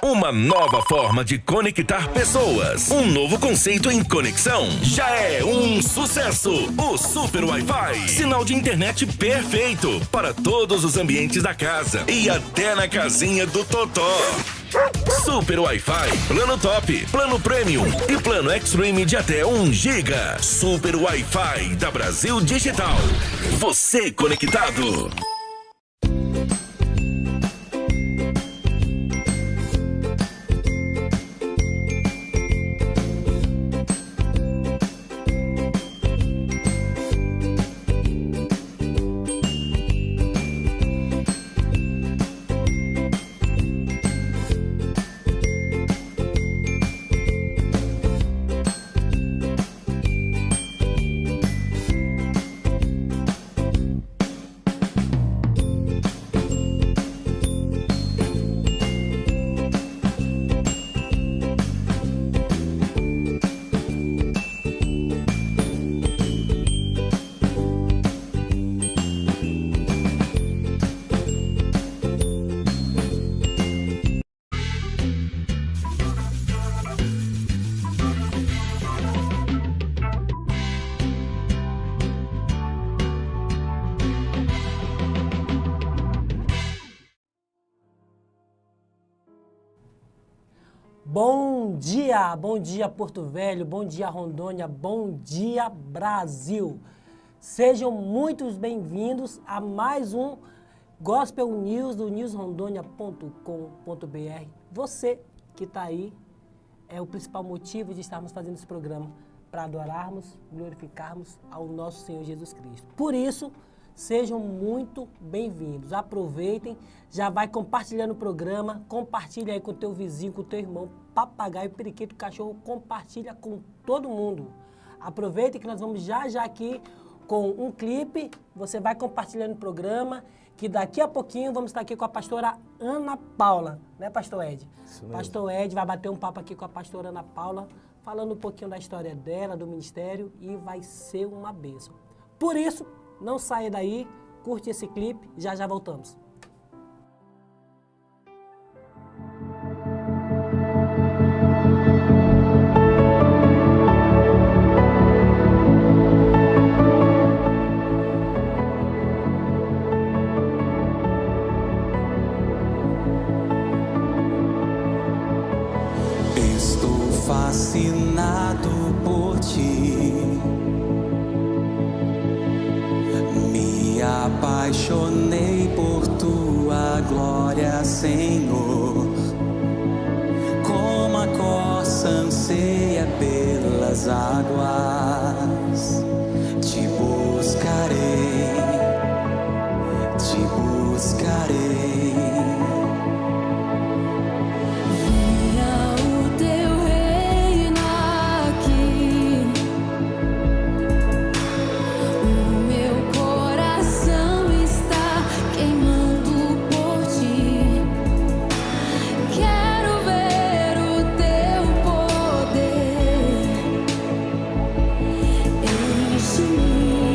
Uma nova forma de conectar pessoas. Um novo conceito em conexão. Já é um sucesso. O Super Wi-Fi. Sinal de internet perfeito para todos os ambientes da casa e até na casinha do Totó. Super Wi-Fi, plano top, plano premium e plano extreme de até 1 GB. Super Wi-Fi da Brasil Digital. Você conectado. Bom dia Porto Velho, bom dia Rondônia, bom dia Brasil. Sejam muito bem-vindos a mais um Gospel News do newsrondonia.com.br. Você que está aí é o principal motivo de estarmos fazendo esse programa, para adorarmos, glorificarmos ao nosso Senhor Jesus Cristo. Por isso, sejam muito bem-vindos. Aproveitem, já vai compartilhando o programa, compartilha aí com o teu vizinho, com o teu irmão, papagaio, periquito, cachorro, compartilha com todo mundo. Aproveitem que nós vamos já aqui com um clipe, você vai compartilhando o programa, que daqui a pouquinho vamos estar aqui com a pastora Ana Paula, né, pastor Ed? Isso mesmo. Pastor Ed vai bater um papo aqui com a pastora Ana Paula, falando um pouquinho da história dela, do ministério, e vai ser uma bênção. Por isso, não saia daí, curte esse clipe, já voltamos. Estou fascinado por ti. Apaixonei por tua glória, Senhor. Como a corça anseia pelas águas, te buscarei, te buscarei. Enche-me.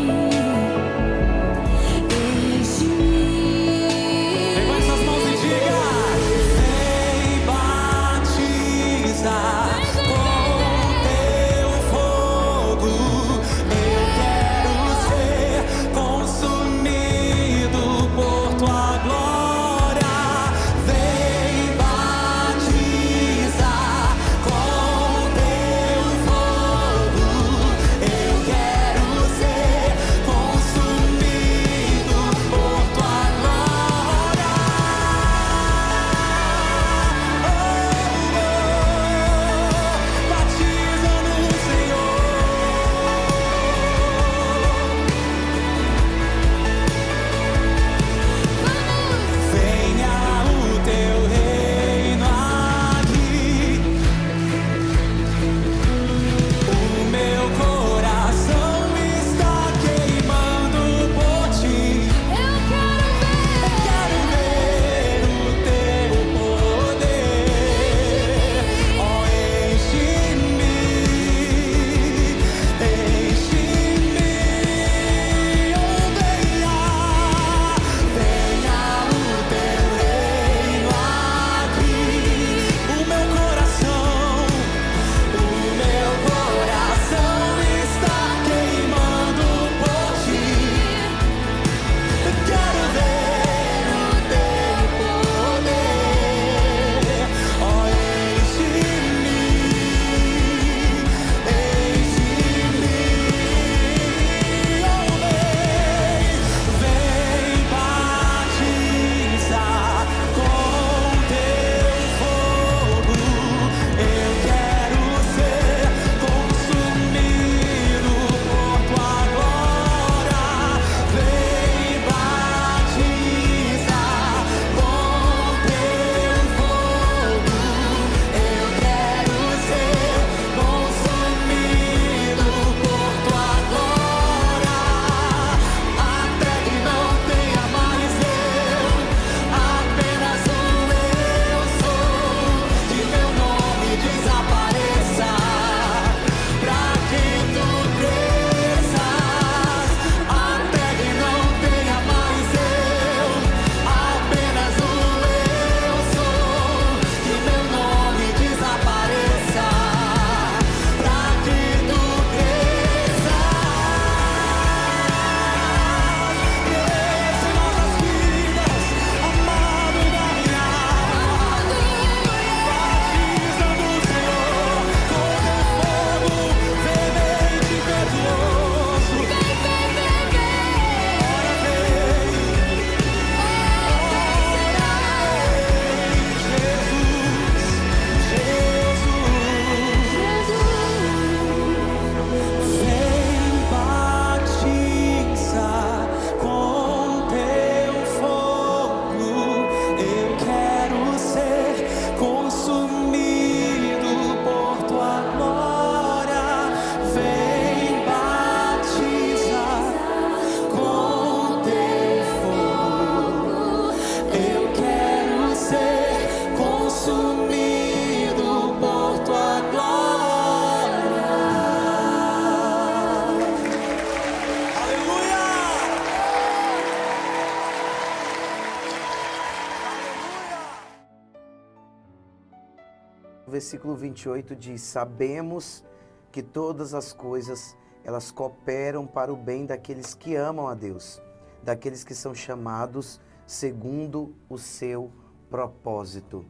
versículo 28 diz: sabemos que todas as coisas, elas cooperam para o bem daqueles que amam a Deus, daqueles que são chamados segundo o seu propósito.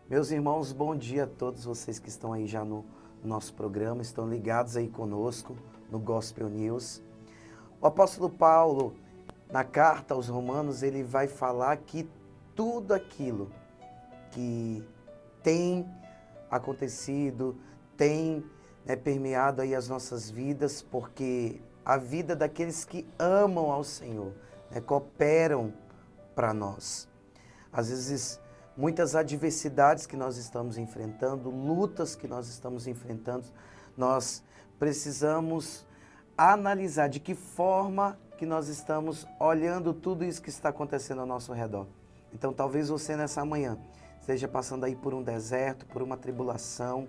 Meus irmãos, bom dia a todos vocês que estão aí já no nosso programa, estão ligados aí conosco no Gospel News. O apóstolo Paulo, na carta aos Romanos, ele vai falar que tudo aquilo que tem acontecido, tem permeado aí as nossas vidas, porque a vida daqueles que amam ao Senhor cooperam para nós. Às vezes, muitas adversidades que nós estamos enfrentando, lutas que nós estamos enfrentando, nós precisamos analisar de que forma que nós estamos olhando tudo isso que está acontecendo ao nosso redor. Então, talvez você nessa manhã esteja passando aí por um deserto, por uma tribulação,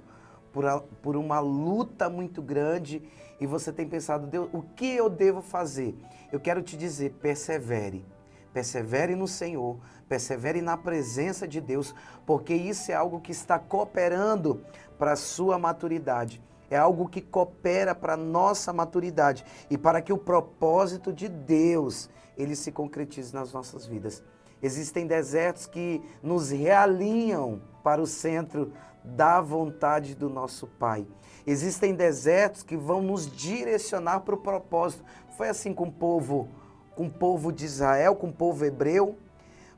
por uma luta muito grande e você tem pensado: Deus, o que eu devo fazer? Eu quero te dizer, persevere. Persevere no Senhor, persevere na presença de Deus, porque isso é algo que está cooperando para a sua maturidade. É algo que coopera para a nossa maturidade e para que o propósito de Deus, ele se concretize nas nossas vidas. Existem desertos que nos realinham para o centro da vontade do nosso Pai. Existem desertos que vão nos direcionar para o propósito. Foi assim com o povo de Israel, com o povo hebreu,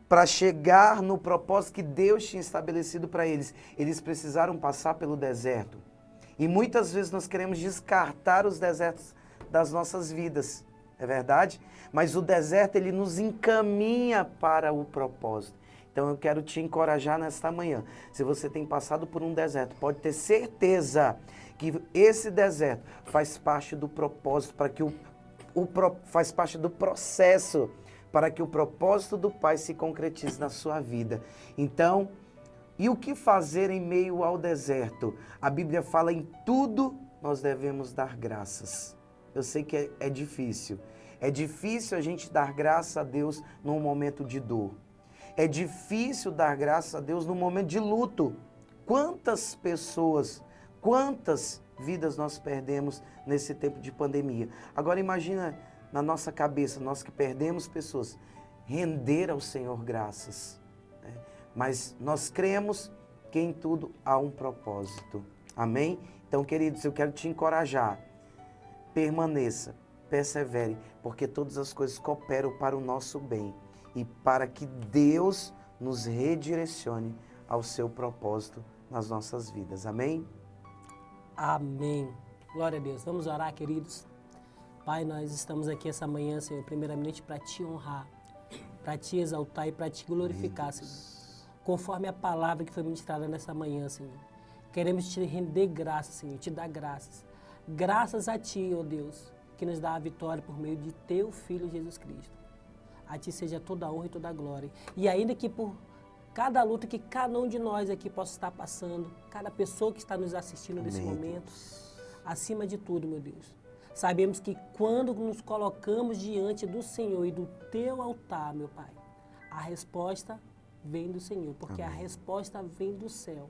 para chegar no propósito que Deus tinha estabelecido para eles. Eles precisaram passar pelo deserto. E muitas vezes nós queremos descartar os desertos das nossas vidas, é verdade? Mas o deserto, ele nos encaminha para o propósito. Então eu quero te encorajar nesta manhã. Se você tem passado por um deserto, pode ter certeza que esse deserto faz parte do propósito, para que faz parte do processo para que o propósito do Pai se concretize na sua vida. Então, e o que fazer em meio ao deserto? A Bíblia fala: em tudo nós devemos dar graças. Eu sei que é difícil. É difícil a gente dar graça a Deus num momento de dor. É difícil dar graça a Deus num momento de luto. Quantas pessoas, quantas vidas nós perdemos nesse tempo de pandemia? Agora imagina na nossa cabeça, nós que perdemos pessoas, render ao Senhor graças. Mas nós cremos que em tudo há um propósito. Amém? Então, queridos, eu quero te encorajar. Permaneça, persevere, porque todas as coisas cooperam para o nosso bem e para que Deus nos redirecione ao seu propósito nas nossas vidas. Amém? Amém. Glória a Deus. Vamos orar, queridos. Pai, nós estamos aqui essa manhã, Senhor, primeiramente para te honrar, para te exaltar e para te glorificar, Senhor. Conforme a palavra que foi ministrada nessa manhã, Senhor. Queremos te render graças, Senhor, te dar graças. Graças a Ti, ó Deus, que nos dá a vitória por meio de Teu Filho Jesus Cristo. A Ti seja toda a honra e toda a glória. E ainda que por cada luta que cada um de nós aqui possa estar passando, cada pessoa que está nos assistindo nesse momento, acima de tudo, meu Deus, sabemos que quando nos colocamos diante do Senhor e do Teu altar, meu Pai, a resposta vem do Senhor, porque a resposta vem do céu.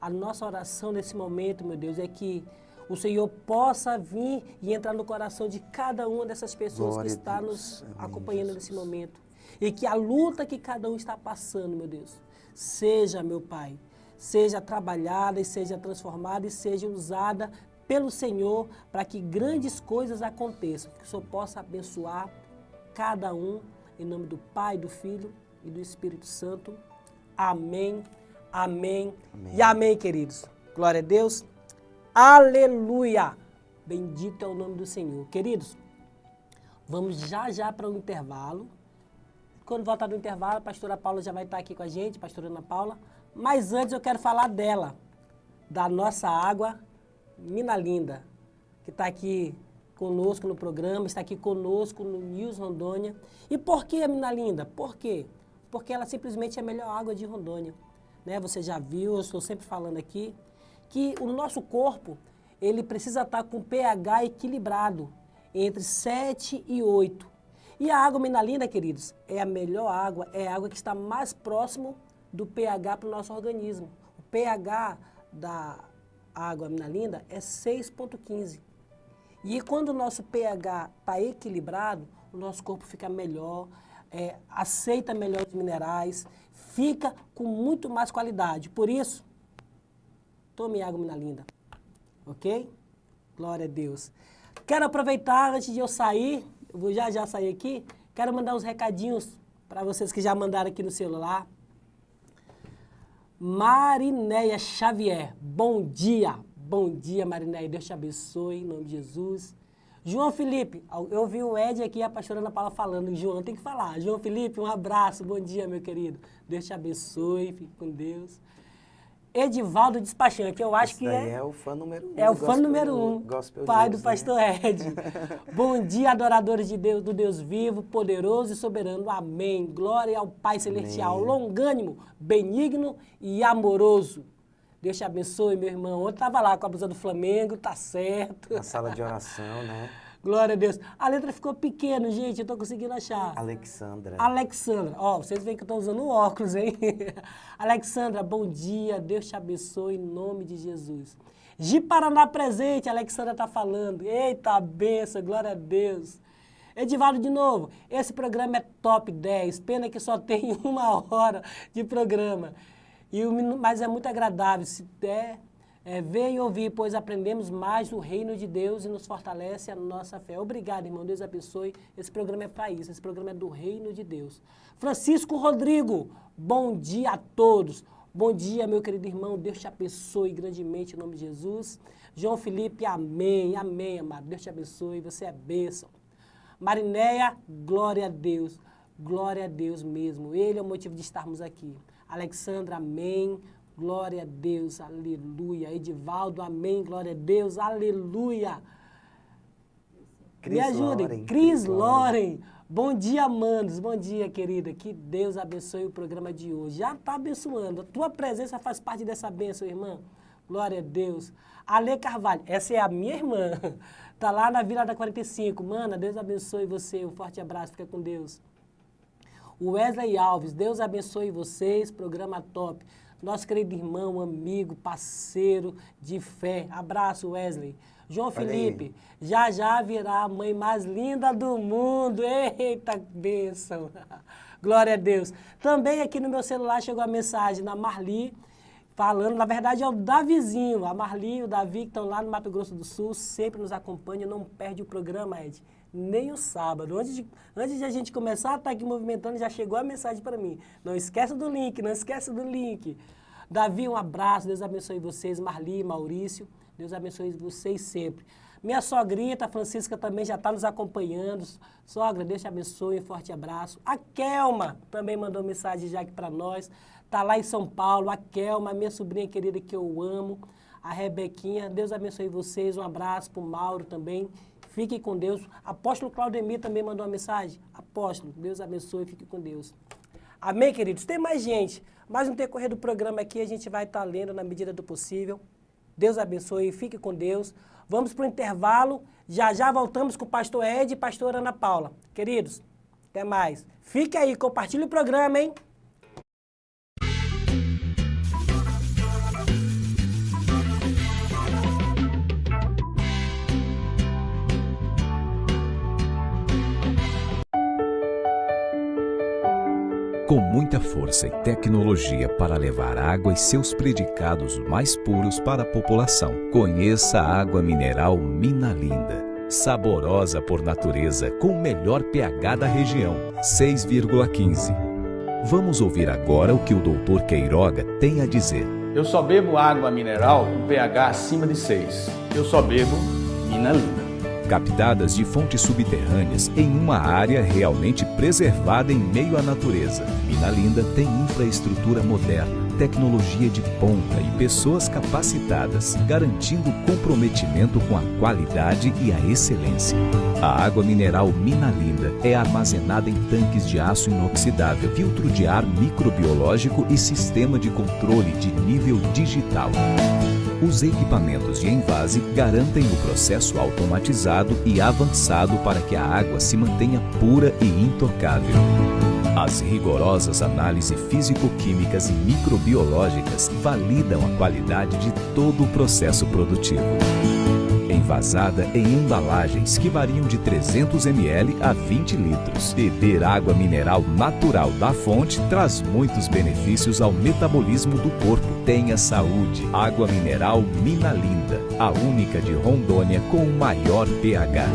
A nossa oração nesse momento, meu Deus, é que o Senhor possa vir e entrar no coração de cada uma dessas pessoas Glória que está nos acompanhando nesse momento. E que a luta que cada um está passando, meu Deus, seja, meu Pai, seja trabalhada e seja transformada e seja usada pelo Senhor para que grandes coisas aconteçam. Que o Senhor possa abençoar cada um, em nome do Pai, do Filho e do Espírito Santo. Amém, amém, amém. E amém, queridos. Glória a Deus. Aleluia. Bendito é o nome do Senhor. Queridos, vamos já para o intervalo. Quando voltar do intervalo, a pastora Paula já vai estar aqui com a gente, a pastora Ana Paula. Mas antes eu quero falar dela, da nossa água Mina Linda, que está aqui conosco no programa, está aqui conosco no News Rondônia. E por que a Mina Linda? Por quê? Porque ela simplesmente é a melhor água de Rondônia. Né? Você já viu, eu estou sempre falando aqui, que o nosso corpo, ele precisa estar com pH equilibrado, entre 7 e 8. E a água Mina Linda, queridos, é a melhor água, é a água que está mais próximo do pH para o nosso organismo. O pH da água Minalinda é 6,15. E quando o nosso pH está equilibrado, o nosso corpo fica melhor, aceita melhor os minerais, fica com muito mais qualidade. Por isso, tome água Minalinda, ok? Glória a Deus. Quero aproveitar, antes de eu sair, eu vou já sair aqui, quero mandar uns recadinhos para vocês que já mandaram aqui no celular. Marinéia Xavier, bom dia. Bom dia, Marinéia, Deus te abençoe, em nome de Jesus. João Felipe, eu ouvi o Ed aqui, a pastora Ana Paula falando, João tem que falar. João Felipe, um abraço, bom dia, meu querido. Deus te abençoe, fique com Deus. Edivaldo Despachante, eu acho que é o fã número 1. É o fã número 1, pai do pastor Ed. Bom dia, adoradores de Deus, do Deus vivo, poderoso e soberano. Amém. Glória ao Pai Celestial, longânimo, benigno e amoroso. Deus te abençoe, meu irmão. Ontem estava lá com a blusa do Flamengo, tá certo. Na sala de oração, né? Glória a Deus. A letra ficou pequena, gente, eu tô conseguindo achar. Alexandra. Ó, vocês veem que eu tô usando óculos, hein? Alexandra, bom dia, Deus te abençoe em nome de Jesus. De Paraná presente, a Alexandra tá falando. Eita, benção, glória a Deus. Edivaldo, de novo, esse programa é top 10, pena que só tem 1 hora de programa. Mas é muito agradável, se der... ver e ouvir, pois aprendemos mais do reino de Deus e nos fortalece a nossa fé. Obrigado, irmão. Deus abençoe. Esse programa é para isso. Esse programa é do reino de Deus. Francisco Rodrigo, bom dia a todos. Bom dia, meu querido irmão. Deus te abençoe grandemente em nome de Jesus. João Felipe, amém. Amém, amado. Deus te abençoe. Você é bênção. Marinéia, glória a Deus. Glória a Deus mesmo. Ele é o motivo de estarmos aqui. Alexandra, amém. Glória a Deus, aleluia. Edivaldo, amém, glória a Deus, aleluia. Me ajudem. Cris Loren. Bom dia, manos. Bom dia, querida. Que Deus abençoe o programa de hoje. Já está abençoando. A tua presença faz parte dessa bênção, irmã. Glória a Deus. Ale Carvalho, essa é a minha irmã. Está lá na Vila da 45. Mana, Deus abençoe você. Um forte abraço, fica com Deus. O Wesley Alves, Deus abençoe vocês. Programa top. Nosso querido irmão, amigo, parceiro de fé. Abraço, Wesley. João Felipe, já virá a mãe mais linda do mundo. Eita, bênção. Glória a Deus. Também aqui no meu celular chegou a mensagem da Marli, falando, na verdade é o Davizinho. A Marli e o Davi, que estão lá no Mato Grosso do Sul, sempre nos acompanham, não perde o programa, Ed. Nem o sábado. Antes de a gente começar a estar aqui movimentando, já chegou a mensagem para mim. Não esqueça do link, não esqueça do link. Davi, um abraço, Deus abençoe vocês. Marli, Maurício, Deus abençoe vocês sempre. Minha sogrita, Francisca, também já está nos acompanhando. Sogra, Deus te abençoe, um forte abraço. A Kelma também mandou mensagem já aqui para nós. Está lá em São Paulo. A Kelma, minha sobrinha querida que eu amo. A Rebequinha, Deus abençoe vocês. Um abraço para o Mauro também. Fique com Deus. Apóstolo Claudemir também mandou uma mensagem. Apóstolo, Deus abençoe, fique com Deus. Amém, queridos? Tem mais gente. Mas no decorrer do programa aqui, a gente vai estar lendo na medida do possível. Deus abençoe, fique com Deus. Vamos para o intervalo. Já voltamos com o pastor Ed e a pastora Ana Paula. Queridos, até mais. Fique aí, compartilhe o programa, hein? Com muita força e tecnologia para levar água e seus predicados mais puros para a população. Conheça a água mineral Minalinda. Saborosa por natureza, com o melhor pH da região, 6,15. Vamos ouvir agora o que o Dr. Queiroga tem a dizer. Eu só bebo água mineral com pH acima de 6. Eu só bebo Minalinda. Captadas de fontes subterrâneas em uma área realmente preservada em meio à natureza. Minalinda tem infraestrutura moderna, tecnologia de ponta e pessoas capacitadas, garantindo comprometimento com a qualidade e a excelência. A água mineral Minalinda é armazenada em tanques de aço inoxidável, filtro de ar microbiológico e sistema de controle de nível digital. Os equipamentos de envase garantem o processo automatizado e avançado para que a água se mantenha pura e intocável. As rigorosas análises físico-químicas e microbiológicas validam a qualidade de todo o processo produtivo. Envasada em embalagens que variam de 300 ml a 20 litros. Beber água mineral natural da fonte traz muitos benefícios ao metabolismo do corpo. Tenha saúde. Água mineral Minalinda, a única de Rondônia com o maior pH.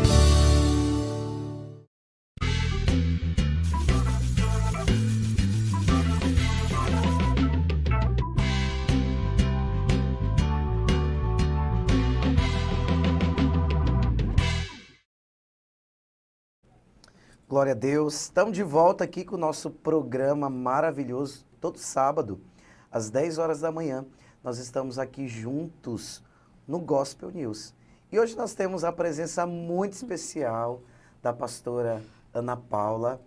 Glória a Deus. Estamos de volta aqui com o nosso programa maravilhoso. Todo sábado, às 10 horas da manhã, nós estamos aqui juntos no Gospel News. E hoje nós temos a presença muito especial da pastora Ana Paula,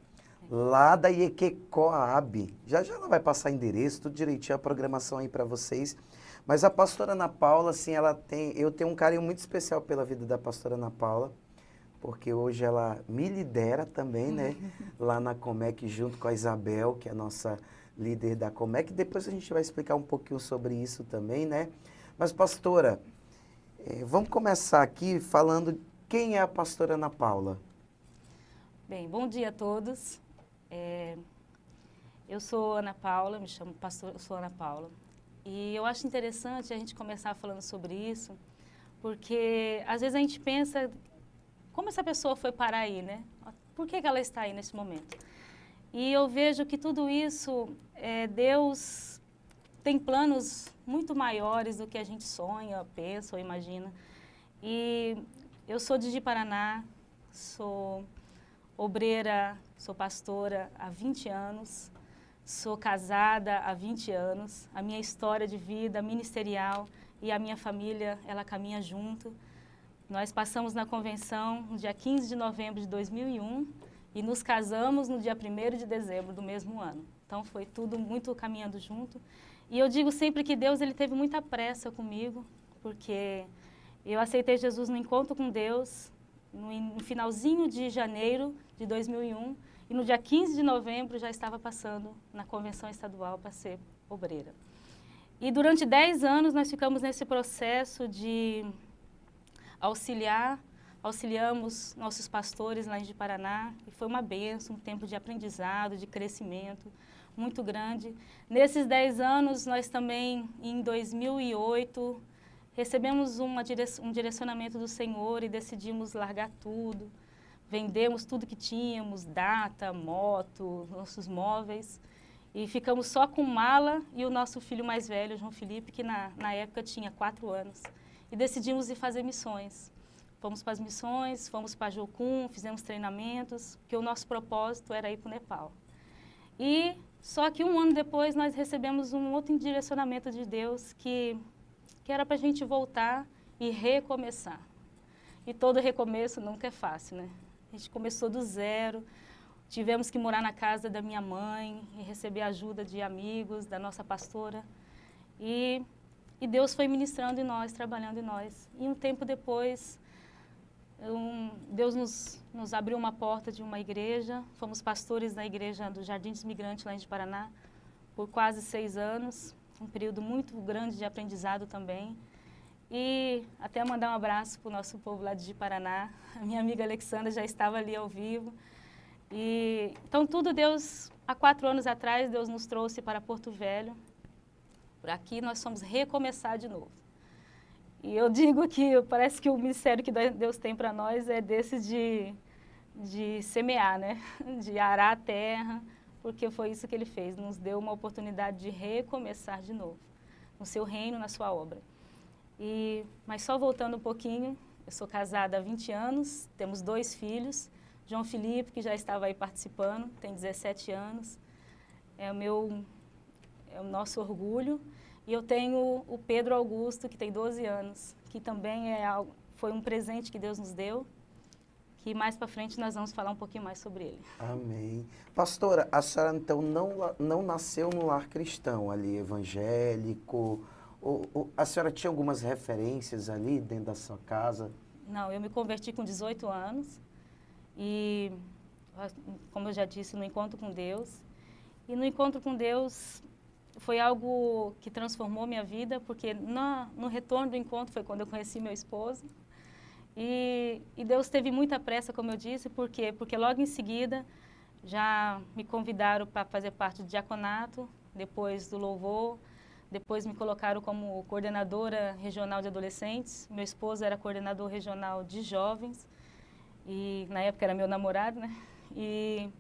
lá da Iequecoab. Já já ela vai passar endereço, tudo direitinho, a programação aí para vocês. Mas a pastora Ana Paula, assim, eu tenho um carinho muito especial pela vida da pastora Ana Paula, porque hoje ela me lidera também, né? Lá na Comec, junto com a Isabel, que é a nossa líder da Comec. Depois a gente vai explicar um pouquinho sobre isso também, né? Mas, pastora, vamos começar aqui falando quem é a pastora Ana Paula. Bem, bom dia a todos. Eu sou Ana Paula, me chamo pastor, eu sou Ana Paula. E eu acho interessante a gente começar falando sobre isso, porque às vezes a gente pensa... Como essa pessoa foi parar aí, né? Por que ela está aí nesse momento? E eu vejo que tudo isso, Deus tem planos muito maiores do que a gente sonha, pensa ou imagina. E eu sou de Ji-Paraná, sou obreira, sou pastora há 20 anos, sou casada há 20 anos. A minha história de vida ministerial e a minha família, ela caminha junto. Nós passamos na convenção no dia 15 de novembro de 2001 e nos casamos no dia 1º de dezembro do mesmo ano. Então, foi tudo muito caminhando junto. E eu digo sempre que Deus ele teve muita pressa comigo, porque eu aceitei Jesus no encontro com Deus no finalzinho de janeiro de 2001 e no dia 15 de novembro já estava passando na convenção estadual para ser obreira. E durante 10 anos nós ficamos nesse processo de... auxiliamos nossos pastores lá em Ji-Paraná e foi uma bênção, um tempo de aprendizado, de crescimento muito grande. Nesses 10 anos, nós também, em 2008, recebemos um direcionamento do Senhor e decidimos largar tudo. Vendemos tudo que tínhamos, data, moto, nossos móveis, e ficamos só com mala e o nosso filho mais velho, João Felipe, que na época tinha 4 anos. E decidimos ir fazer missões. Fomos para as missões, fomos para Jocum, fizemos treinamentos, porque o nosso propósito era ir para o Nepal. E só que um ano depois nós recebemos um outro direcionamento de Deus que era para a gente voltar e recomeçar. E todo recomeço nunca é fácil, né? A gente começou do zero, tivemos que morar na casa da minha mãe e receber ajuda de amigos, da nossa pastora. E Deus foi ministrando em nós, trabalhando em nós. E um tempo depois, Deus nos abriu uma porta de uma igreja. Fomos pastores na igreja do Jardim dos Migrantes, lá em Ji-Paraná, por quase 6 anos. Um período muito grande de aprendizado também. E até mandar um abraço para o nosso povo lá de Ji-Paraná. A minha amiga Alexandra já estava ali ao vivo. Então, tudo Deus, há 4 anos atrás, Deus nos trouxe para Porto Velho. Por aqui nós fomos recomeçar de novo. E eu digo que parece que o ministério que Deus tem para nós é desse de semear, né? De arar a terra, porque foi isso que Ele fez. Nos deu uma oportunidade de recomeçar de novo, no seu reino, na sua obra. Mas só voltando um pouquinho, eu sou casada há 20 anos, temos 2 filhos. João Felipe, que já estava aí participando, tem 17 anos. É o nosso orgulho. E eu tenho o Pedro Augusto, que tem 12 anos, que também foi um presente que Deus nos deu, que mais para frente nós vamos falar um pouquinho mais sobre ele. Amém. Pastora, a senhora então não nasceu no lar cristão, ali evangélico, A senhora tinha algumas referências ali dentro da sua casa? Não, eu me converti com 18 anos e, como eu já disse, no encontro com Deus. E no encontro com Deus foi algo que transformou minha vida, porque no retorno do encontro foi quando eu conheci meu esposo. E Deus teve muita pressa, como eu disse, por quê? Porque logo em seguida já me convidaram para fazer parte do diaconato, depois do louvor, depois me colocaram como coordenadora regional de adolescentes. Meu esposo era coordenador regional de jovens, e na época era meu namorado, né? E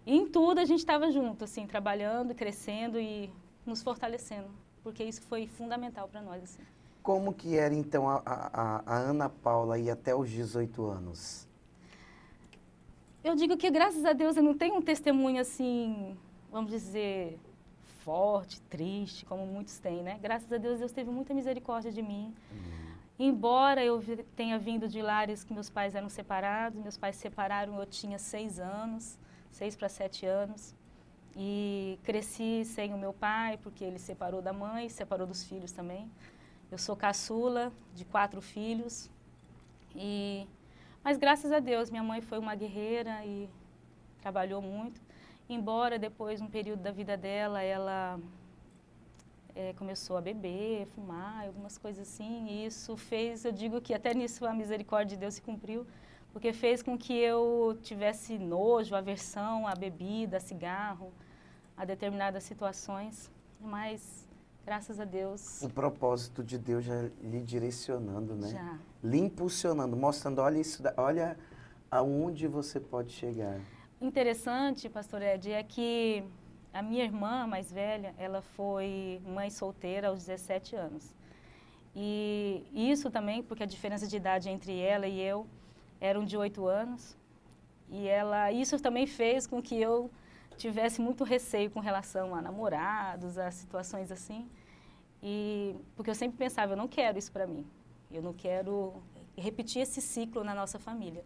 em tudo a gente estava junto, assim, trabalhando, crescendo e nos fortalecendo, porque isso foi fundamental para nós, assim. Como que era, então, a Ana Paula aí até os 18 anos? Eu digo que, graças a Deus, eu não tenho um testemunho, assim, vamos dizer, forte, triste, como muitos têm, né? Graças a Deus, Deus teve muita misericórdia de mim. Embora eu tenha vindo de lares que meus pais eram separados, meus pais se separaram, eu tinha 6 anos, 6 para 7 anos. E cresci sem o meu pai, porque ele separou da mãe, separou dos filhos também. Eu sou caçula de 4 filhos. Mas graças a Deus, minha mãe foi uma guerreira e trabalhou muito. Embora depois, num período da vida dela, ela começou a beber, fumar, algumas coisas assim. E isso fez, eu digo que até nisso a misericórdia de Deus se cumpriu, porque fez com que eu tivesse nojo, aversão à bebida, a cigarro, a determinadas situações. Mas, graças a Deus... O propósito de Deus já lhe direcionando, né? Já. Lhe impulsionando, mostrando, olha aonde você pode chegar. Interessante, pastor Ed, é que a minha irmã mais velha, ela foi mãe solteira aos 17 anos. E isso também, porque a diferença de idade entre ela e eu eram de 8 anos. E isso também fez com que eu tivesse muito receio com relação a namorados, a situações assim. Porque eu sempre pensava, eu não quero isso para mim. Eu não quero repetir esse ciclo na nossa família.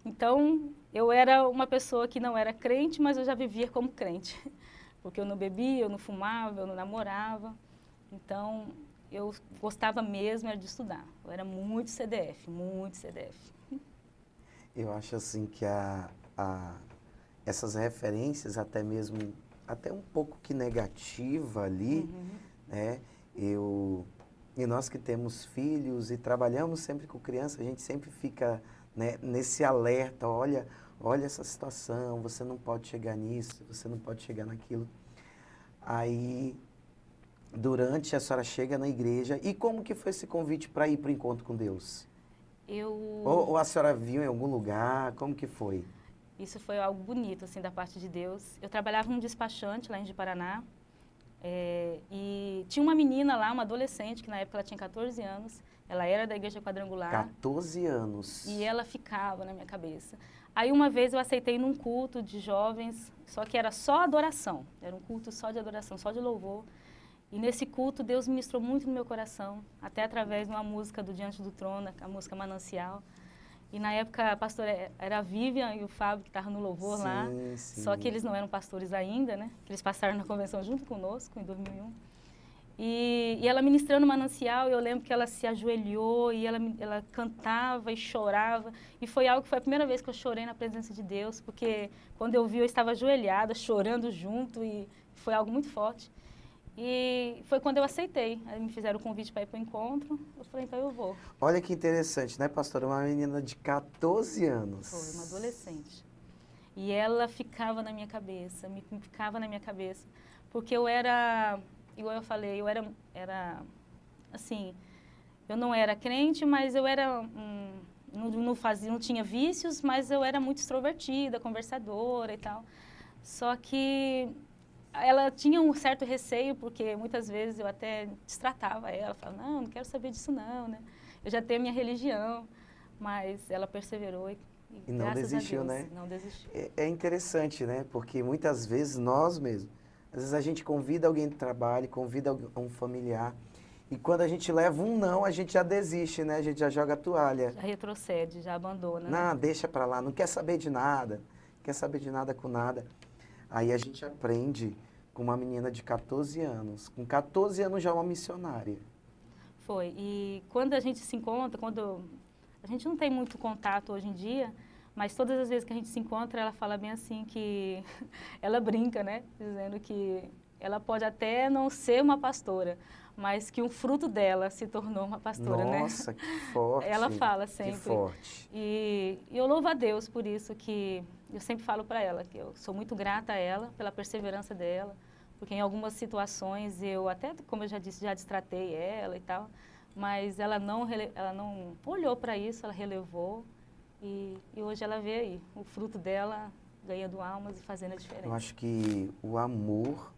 Então, eu era uma pessoa que não era crente, mas eu já vivia como crente. Porque eu não bebia, eu não fumava, eu não namorava. Então, eu gostava mesmo era de estudar. Eu era muito CDF, muito CDF. Eu acho assim que essas referências, até um pouco que negativa ali, né? E nós que temos filhos e trabalhamos sempre com criança, a gente sempre fica, né, nesse alerta, olha essa situação, você não pode chegar nisso, você não pode chegar naquilo. Aí, durante a senhora chega na igreja, e como que foi esse convite para ir para o encontro com Deus? Ou a senhora viu em algum lugar, como que foi? Isso foi algo bonito, assim, da parte de Deus. Eu trabalhava num despachante lá em Paraná, e tinha uma menina lá, uma adolescente, que na época ela tinha 14 anos, ela era da Igreja Quadrangular. 14 anos. E ela ficava na minha cabeça. Aí uma vez eu aceitei num culto de jovens, só que era só adoração, era um culto só de adoração, só de louvor. E nesse culto Deus ministrou muito no meu coração, até através de uma música do Diante do Trono, a música Manancial. E na época a pastora era a Vivian e o Fábio que estavam no louvor lá, só que eles não eram pastores ainda, né? Eles passaram na convenção junto conosco em 2001. E ela ministrando Manancial, eu lembro que ela se ajoelhou e ela cantava e chorava. E foi a primeira vez que eu chorei na presença de Deus, porque quando eu vi eu estava ajoelhada, chorando junto, e foi algo muito forte. E foi quando eu aceitei. Aí me fizeram o convite para ir para o encontro. Eu falei, então eu vou. Olha que interessante, né, pastora? Uma menina de 14 anos. Foi, uma adolescente. E ela ficava na minha cabeça, ficava na minha cabeça. Porque eu era, igual eu falei, eu era assim, eu não era crente, mas eu era, não tinha vícios, mas eu era muito extrovertida, conversadora e tal. Só que ela tinha um certo receio, porque muitas vezes eu até destratava ela, falava, não quero saber disso não, né? Eu já tenho a minha religião, mas ela perseverou e não desistiu, né? Não desistiu. É interessante, né? Porque muitas vezes nós mesmos, às vezes a gente convida alguém do trabalho, convida um familiar, e quando a gente leva um não, a gente já desiste, né? A gente já joga a toalha. Já retrocede, já abandona. Não, né? Deixa pra lá, não quer saber de nada com nada. Aí a gente aprende com uma menina de 14 anos. Com 14 anos já uma missionária. Foi. E quando a gente se encontra, a gente não tem muito contato hoje em dia, mas todas as vezes que a gente se encontra, ela fala bem assim que ela brinca, né? Dizendo que ela pode até não ser uma pastora, mas que um fruto dela se tornou uma pastora, né? Nossa, que forte. Ela fala sempre. Que forte. E eu louvo a Deus por isso, que eu sempre falo para ela que eu sou muito grata a ela pela perseverança dela, porque em algumas situações eu até, como eu já disse, já destratei ela e tal, mas ela não olhou para isso, ela relevou e hoje ela vê aí o fruto dela ganhando almas e fazendo a diferença. Eu acho que o amor,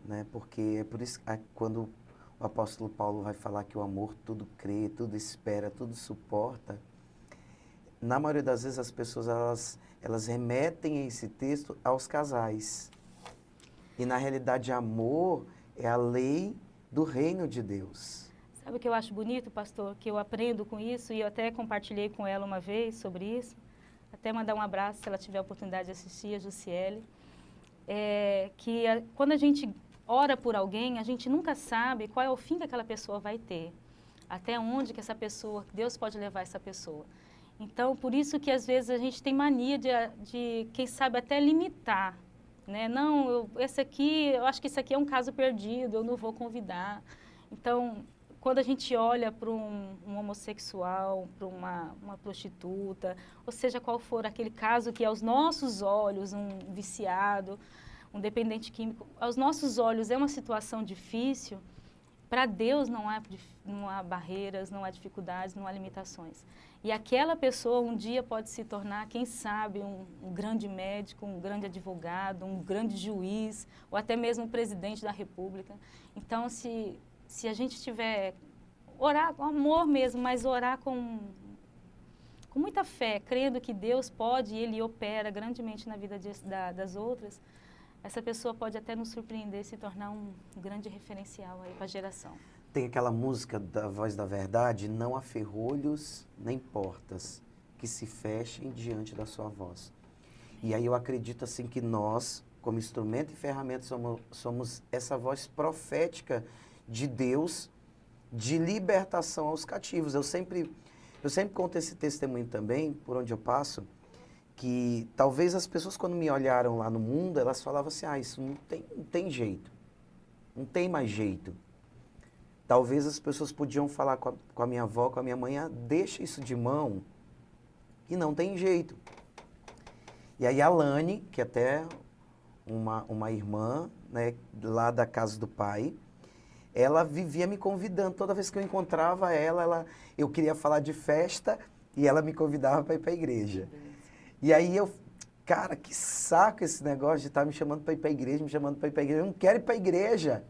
né, porque é por isso que quando o apóstolo Paulo vai falar que o amor tudo crê, tudo espera, tudo suporta, na maioria das vezes as pessoas elas remetem esse texto aos casais. E na realidade amor é a lei do reino de Deus. Sabe o que eu acho bonito, pastor? Que eu aprendo com isso e eu até compartilhei com ela uma vez sobre isso. Até mandar um abraço, se ela tiver a oportunidade de assistir, a Jussiele. Quando a gente ora por alguém, a gente nunca sabe qual é o fim que aquela pessoa vai ter. Até onde que Deus pode levar essa pessoa. Então, por isso que às vezes a gente tem mania de quem sabe, até limitar. Né? Não, eu acho que esse aqui é um caso perdido, eu não vou convidar. Então, quando a gente olha para um homossexual, para uma prostituta, ou seja, qual for aquele caso que aos nossos olhos, um viciado, um dependente químico, aos nossos olhos é uma situação difícil, para Deus não há barreiras, não há dificuldades, não há limitações. E aquela pessoa um dia pode se tornar, quem sabe, um grande médico, um grande advogado, um grande juiz, ou até mesmo um presidente da República. Então, se a gente tiver, orar com amor mesmo, mas orar com muita fé, crendo que Deus pode e Ele opera grandemente na vida das outras, essa pessoa pode até nos surpreender e se tornar um grande referencial aí para a geração. Tem aquela música da Voz da Verdade, não há ferrolhos nem portas que se fechem diante da sua voz. E aí eu acredito assim que nós, como instrumento e ferramenta, somos essa voz profética de Deus, de libertação aos cativos. Eu sempre conto esse testemunho também, por onde eu passo, que talvez as pessoas quando me olharam lá no mundo, elas falavam assim, isso não tem jeito, não tem mais jeito. Talvez as pessoas podiam falar com a minha avó, com a minha mãe, deixa isso de mão, que não tem jeito. E aí a Lani, que é até uma irmã, né, lá da casa do pai, ela vivia me convidando. Toda vez que eu encontrava eu queria falar de festa e ela me convidava para ir para a igreja. E aí cara, que saco esse negócio de estar me chamando para ir para a igreja, Eu não quero ir para a igreja.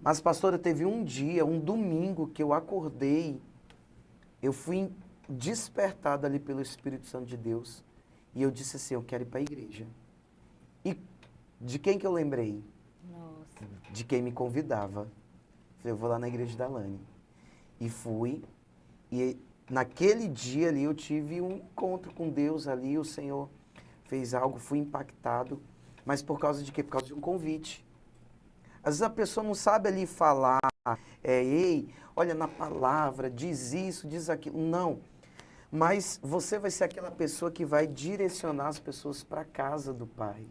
Mas, pastora, teve um dia, um domingo, que eu acordei, eu fui despertado ali pelo Espírito Santo de Deus, e eu disse assim, eu quero ir para a igreja. E de quem que eu lembrei? Nossa. De quem me convidava. Falei, eu vou lá na igreja da Lani. E fui, e naquele dia ali eu tive um encontro com Deus ali, o Senhor fez algo, fui impactado, mas por causa de quê? Por causa de um convite. Às vezes a pessoa não sabe ali falar, ei, olha na palavra, diz isso, diz aquilo. Não, mas você vai ser aquela pessoa que vai direcionar as pessoas para a casa do Pai.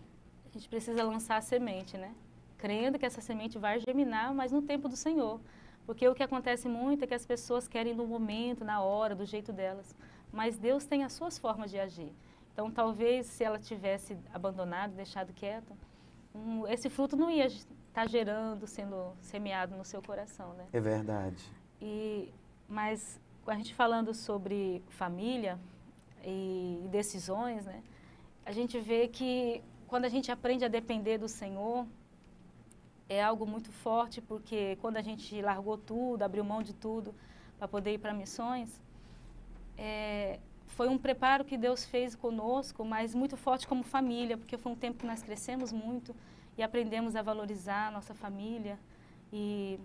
A gente precisa lançar a semente, né? Crendo que essa semente vai germinar, mas no tempo do Senhor. Porque o que acontece muito é que as pessoas querem no momento, na hora, do jeito delas. Mas Deus tem as suas formas de agir. Então, talvez, se ela tivesse abandonado, deixado quieta, esse fruto não ia estar gerando, sendo semeado no seu coração, né? É verdade. Mas a gente falando sobre família e decisões, né? A gente vê que quando a gente aprende a depender do Senhor, é algo muito forte, porque quando a gente largou tudo, abriu mão de tudo para poder ir para missões, foi um preparo que Deus fez conosco, mas muito forte como família, porque foi um tempo que nós crescemos muito e aprendemos a valorizar a nossa família. E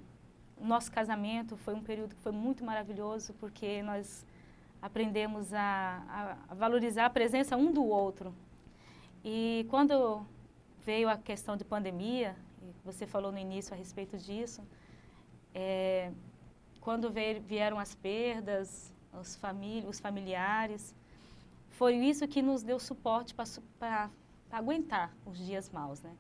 o nosso casamento foi um período que foi muito maravilhoso, porque nós aprendemos a valorizar a presença um do outro. E quando veio a questão de pandemia, e você falou no início a respeito disso, quando vieram as perdas, os familiares, foi isso que nos deu suporte para aguentar os dias maus, né?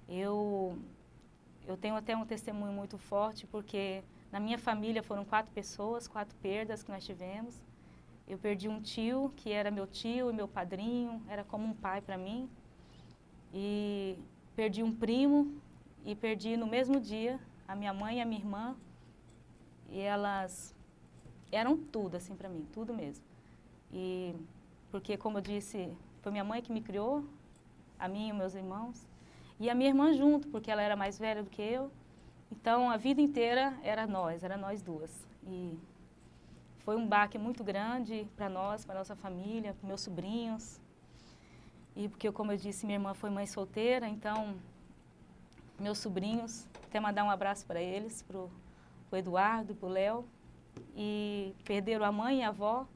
Eu tenho até um testemunho muito forte, porque na minha família foram 4 pessoas, 4 perdas que nós tivemos. Eu perdi um tio, que era meu tio e meu padrinho, era como um pai para mim. E perdi um primo e perdi no mesmo dia a minha mãe e a minha irmã. E elas eram tudo assim para mim, tudo mesmo. E porque, como eu disse, foi minha mãe que me criou, a mim e os meus irmãos. E a minha irmã junto, porque ela era mais velha do que eu. Então, a vida inteira era nós duas. E foi um baque muito grande para nós, para nossa família, para meus sobrinhos. E porque, como eu disse, minha irmã foi mãe solteira, então, meus sobrinhos, até mandar um abraço para eles, para o Eduardo, para o Léo. E perderam a mãe e a avó,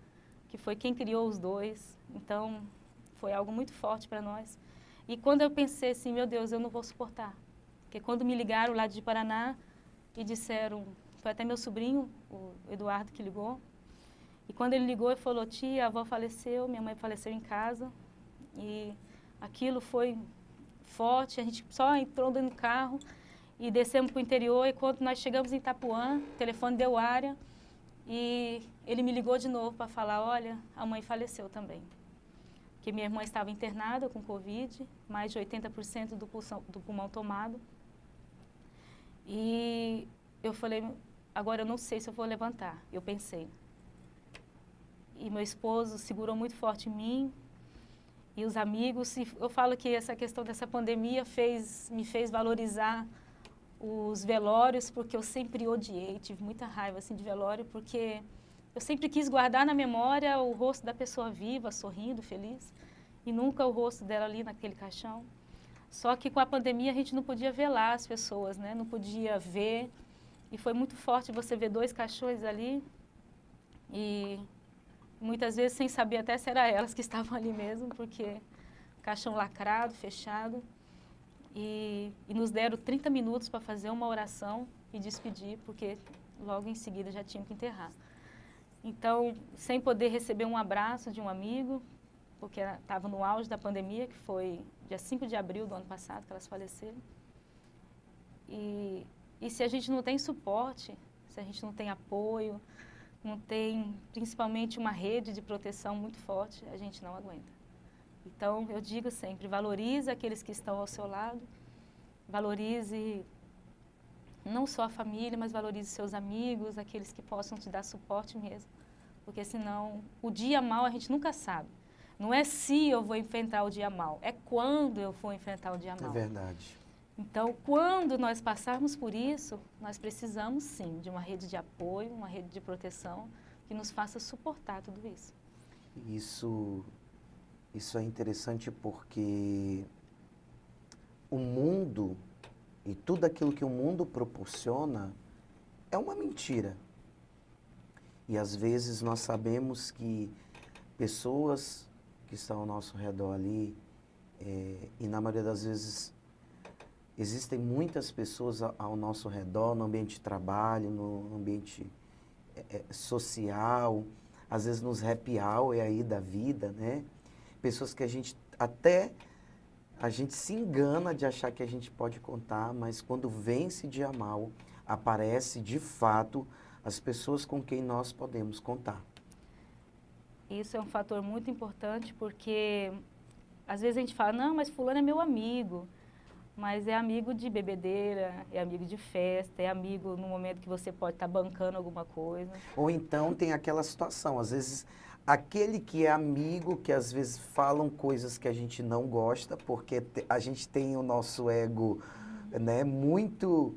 que foi quem criou os dois. Então, foi algo muito forte para nós. E quando eu pensei assim, meu Deus, eu não vou suportar. Porque quando me ligaram lá de Paraná e disseram, foi até meu sobrinho, o Eduardo, que ligou. E quando ele ligou, ele falou, tia, a avó faleceu, minha mãe faleceu em casa. E aquilo foi forte, a gente só entrou dentro do carro e descemos para o interior. E quando nós chegamos em Itapuã, o telefone deu área e ele me ligou de novo para falar, olha, a mãe faleceu também. Que minha irmã estava internada com Covid, mais de 80% do pulmão tomado. E eu falei, agora eu não sei se eu vou levantar, eu pensei. E meu esposo segurou muito forte em mim, e os amigos, e eu falo que essa questão dessa pandemia me fez valorizar os velórios, porque eu sempre odiei, tive muita raiva assim, de velório, porque eu sempre quis guardar na memória o rosto da pessoa viva, sorrindo, feliz, e nunca o rosto dela ali naquele caixão. Só que com a pandemia a gente não podia velar as pessoas, né? Não podia ver, e foi muito forte você ver 2 caixões ali, e muitas vezes sem saber até se era elas que estavam ali mesmo, porque caixão lacrado, fechado, e nos deram 30 minutos para fazer uma oração e despedir, porque logo em seguida já tinham que enterrar. Então, sem poder receber um abraço de um amigo, porque estava no auge da pandemia, que foi dia 5 de abril do ano passado que elas faleceram. E se a gente não tem suporte, se a gente não tem apoio, não tem principalmente uma rede de proteção muito forte, a gente não aguenta. Então, eu digo sempre, valorize aqueles que estão ao seu lado, valorize não só a família, mas valorize seus amigos, aqueles que possam te dar suporte mesmo. Porque senão, o dia mau a gente nunca sabe. Não é se eu vou enfrentar o dia mau, é quando eu vou enfrentar o dia mau. É verdade. Então, quando nós passarmos por isso, nós precisamos sim de uma rede de apoio, uma rede de proteção que nos faça suportar tudo isso. Isso é interessante porque o mundo e tudo aquilo que o mundo proporciona é uma mentira. E às vezes nós sabemos que pessoas que estão ao nosso redor ali, e na maioria das vezes existem muitas pessoas ao nosso redor, no ambiente de trabalho, no ambiente social, às vezes nos happy hour aí da vida, né? Pessoas que a gente se engana de achar que a gente pode contar, mas quando vem esse dia mau, aparece de fato as pessoas com quem nós podemos contar. Isso é um fator muito importante porque às vezes a gente fala, não, mas fulano é meu amigo, mas é amigo de bebedeira, é amigo de festa, é amigo no momento que você pode estar bancando alguma coisa. Ou então tem aquela situação, às vezes aquele que é amigo, que às vezes falam coisas que a gente não gosta, porque a gente tem o nosso ego, né, muito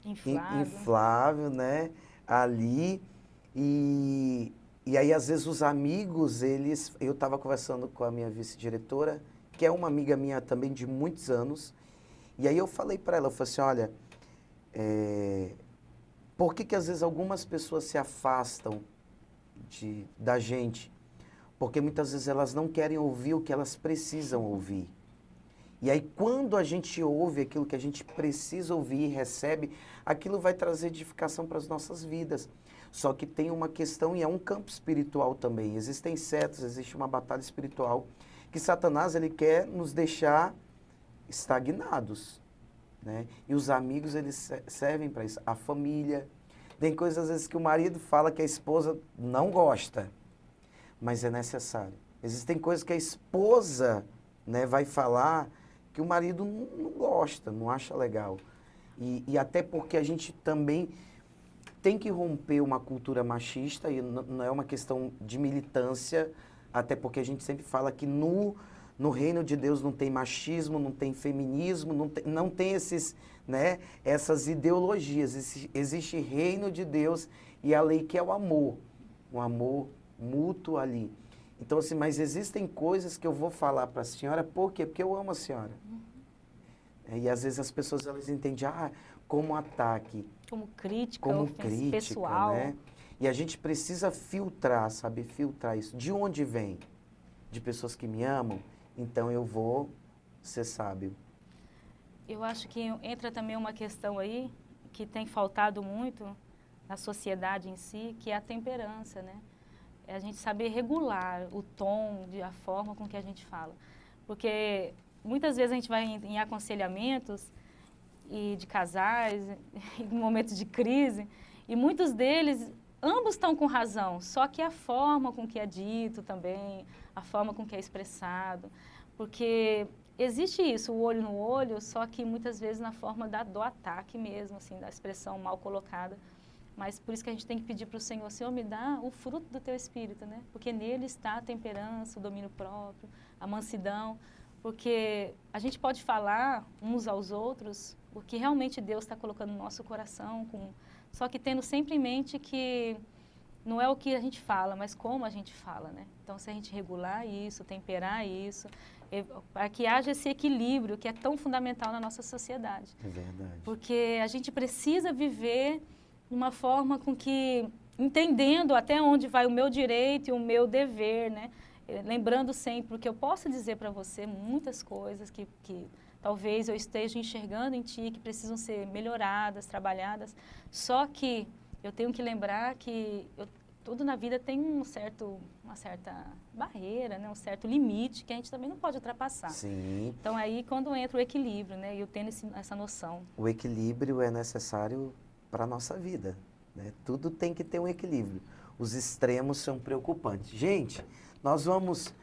inflável, né, ali, e aí às vezes os amigos, eu estava conversando com a minha vice-diretora, que é uma amiga minha também de muitos anos, e aí eu falei para ela, eu falei assim, olha, por que às vezes algumas pessoas se afastam da gente? Porque muitas vezes elas não querem ouvir o que elas precisam ouvir. E aí, quando a gente ouve aquilo que a gente precisa ouvir e recebe, aquilo vai trazer edificação para as nossas vidas. Só que tem uma questão, e é um campo espiritual também. Existem setas, existe uma batalha espiritual, que Satanás ele quer nos deixar estagnados, né? E os amigos, eles servem para isso. A família. Tem coisas, às vezes, que o marido fala que a esposa não gosta, mas é necessário. Existem coisas que a esposa, né, vai falar que o marido não gosta, não acha legal. E até porque a gente também tem que romper uma cultura machista, e não é uma questão de militância, até porque a gente sempre fala que no reino de Deus não tem machismo, não tem feminismo, não tem esses, né, essas ideologias. Existe reino de Deus e a lei que é o amor mútuo ali. Então, assim, mas existem coisas que eu vou falar para a senhora, por quê? Porque eu amo a senhora. E às vezes as pessoas, elas entendem, como ataque. Como crítica, como crítica, pessoal. né? E a gente precisa filtrar, saber filtrar isso. De onde vem? De pessoas que me amam? Então eu vou ser sábio. Eu acho que entra também uma questão aí que tem faltado muito na sociedade em si, que é a temperança, né? É a gente saber regular o tom, a forma com que a gente fala. Porque muitas vezes a gente vai em aconselhamentos e de casais, em momentos de crise, e muitos deles, ambos estão com razão, só que a forma com que é dito também, a forma com que é expressado, porque existe isso, o olho no olho, só que muitas vezes na forma do ataque mesmo, assim, da expressão mal colocada. Mas por isso que a gente tem que pedir para o Senhor, Senhor, me dá o fruto do teu Espírito, né? Porque nele está a temperança, o domínio próprio, a mansidão, porque a gente pode falar uns aos outros o que realmente Deus está colocando no nosso coração, só que tendo sempre em mente que não é o que a gente fala, mas como a gente fala, né? Então, se a gente regular isso, temperar isso, para que haja esse equilíbrio que é tão fundamental na nossa sociedade. É verdade. Porque a gente precisa viver de uma forma com que, entendendo até onde vai o meu direito e o meu dever, né? Lembrando sempre que eu posso dizer para você muitas coisas que talvez eu esteja enxergando em ti, que precisam ser melhoradas, trabalhadas, só que eu tenho que lembrar que tudo na vida tem uma certa barreira, né? Um certo limite que a gente também não pode ultrapassar. Sim. Então, aí quando entra o equilíbrio, né? E eu tendo essa noção. O equilíbrio é necessário para a nossa vida, né? Tudo tem que ter um equilíbrio. Os extremos são preocupantes. Gente, nós vamos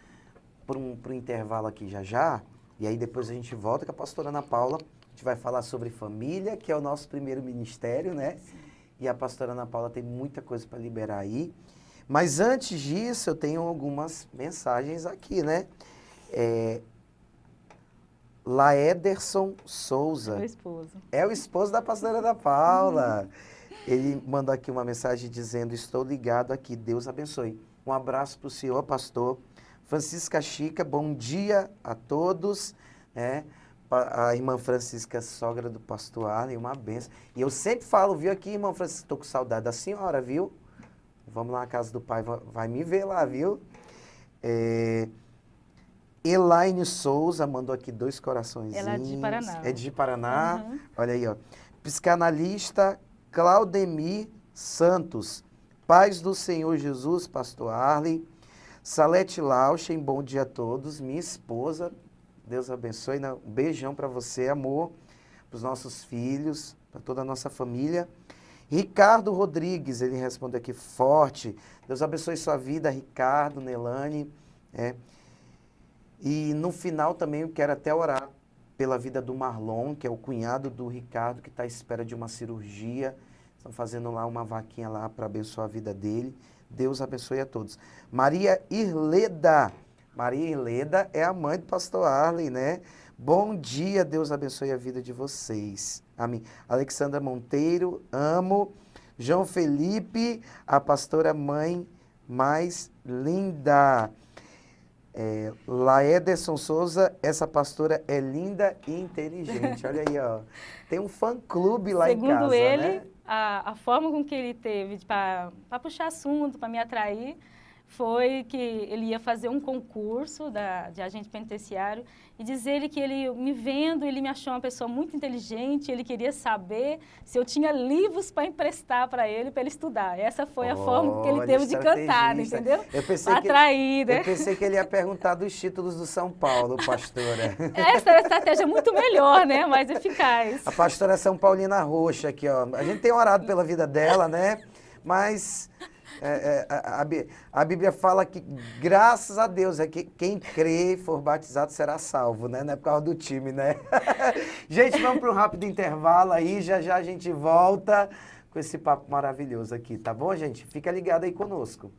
para um intervalo aqui já, e aí depois a gente volta com a pastora Ana Paula. A gente vai falar sobre família, que é o nosso primeiro ministério, né? Sim. E a pastora Ana Paula tem muita coisa para liberar aí. Mas antes disso, eu tenho algumas mensagens aqui, né? Laederson Souza. É o esposo. É o esposo da pastora Ana Paula. Ele mandou aqui uma mensagem dizendo, estou ligado aqui, Deus abençoe. Um abraço para o senhor, pastor. Francisca Chica, bom dia a todos. A irmã Francisca, sogra do pastor Arlen, uma benção. E eu sempre falo, viu aqui, irmã Francisca, estou com saudade da senhora, viu? Vamos lá na casa do pai, vai me ver lá, viu? Elaine Souza mandou aqui 2 coraçõezinhos. Ela é de Paraná. É de Paraná. Uhum. Olha aí, ó. Psicanalista Claudemir Santos. Paz do Senhor Jesus, pastor Arlen. Salete Lauchen, bom dia a todos. Minha esposa, Deus abençoe. Um beijão para você, amor. Para os nossos filhos, para toda a nossa família. Ricardo Rodrigues, ele respondeu aqui forte. Deus abençoe sua vida, Ricardo, Nelane. E no final também eu quero até orar pela vida do Marlon, que é o cunhado do Ricardo, que está à espera de uma cirurgia. Estão fazendo lá uma vaquinha lá para abençoar a vida dele. Deus abençoe a todos. Maria Irleda. Maria Irleda é a mãe do pastor Arlen, né? Bom dia, Deus abençoe a vida de vocês. Amém. Alexandra Monteiro, amo. João Felipe, a pastora mãe mais linda. Laederson Souza, essa pastora é linda e inteligente. Olha aí, ó. Tem um fã-clube lá em casa, Segundo ele, né? a forma com que ele teve para puxar assunto, para me atrair, foi que ele ia fazer um concurso de agente penitenciário e dizer que ele, me vendo, ele me achou uma pessoa muito inteligente, ele queria saber se eu tinha livros para emprestar para ele estudar. Essa foi a forma que ele teve de cantar, entendeu? Eu pensei atrair, né? Eu pensei que ele ia perguntar dos títulos do São Paulo, pastora. Essa era a estratégia muito melhor, né? Mais eficaz. A pastora é São Paulina Roxa aqui, ó. A gente tem orado pela vida dela, né? Mas a Bíblia fala que, graças a Deus, que quem crê e for batizado será salvo, né? Não é por causa do time, né? Gente, vamos para um rápido intervalo aí, já já a gente volta com esse papo maravilhoso aqui, tá bom, gente? Fica ligado aí conosco.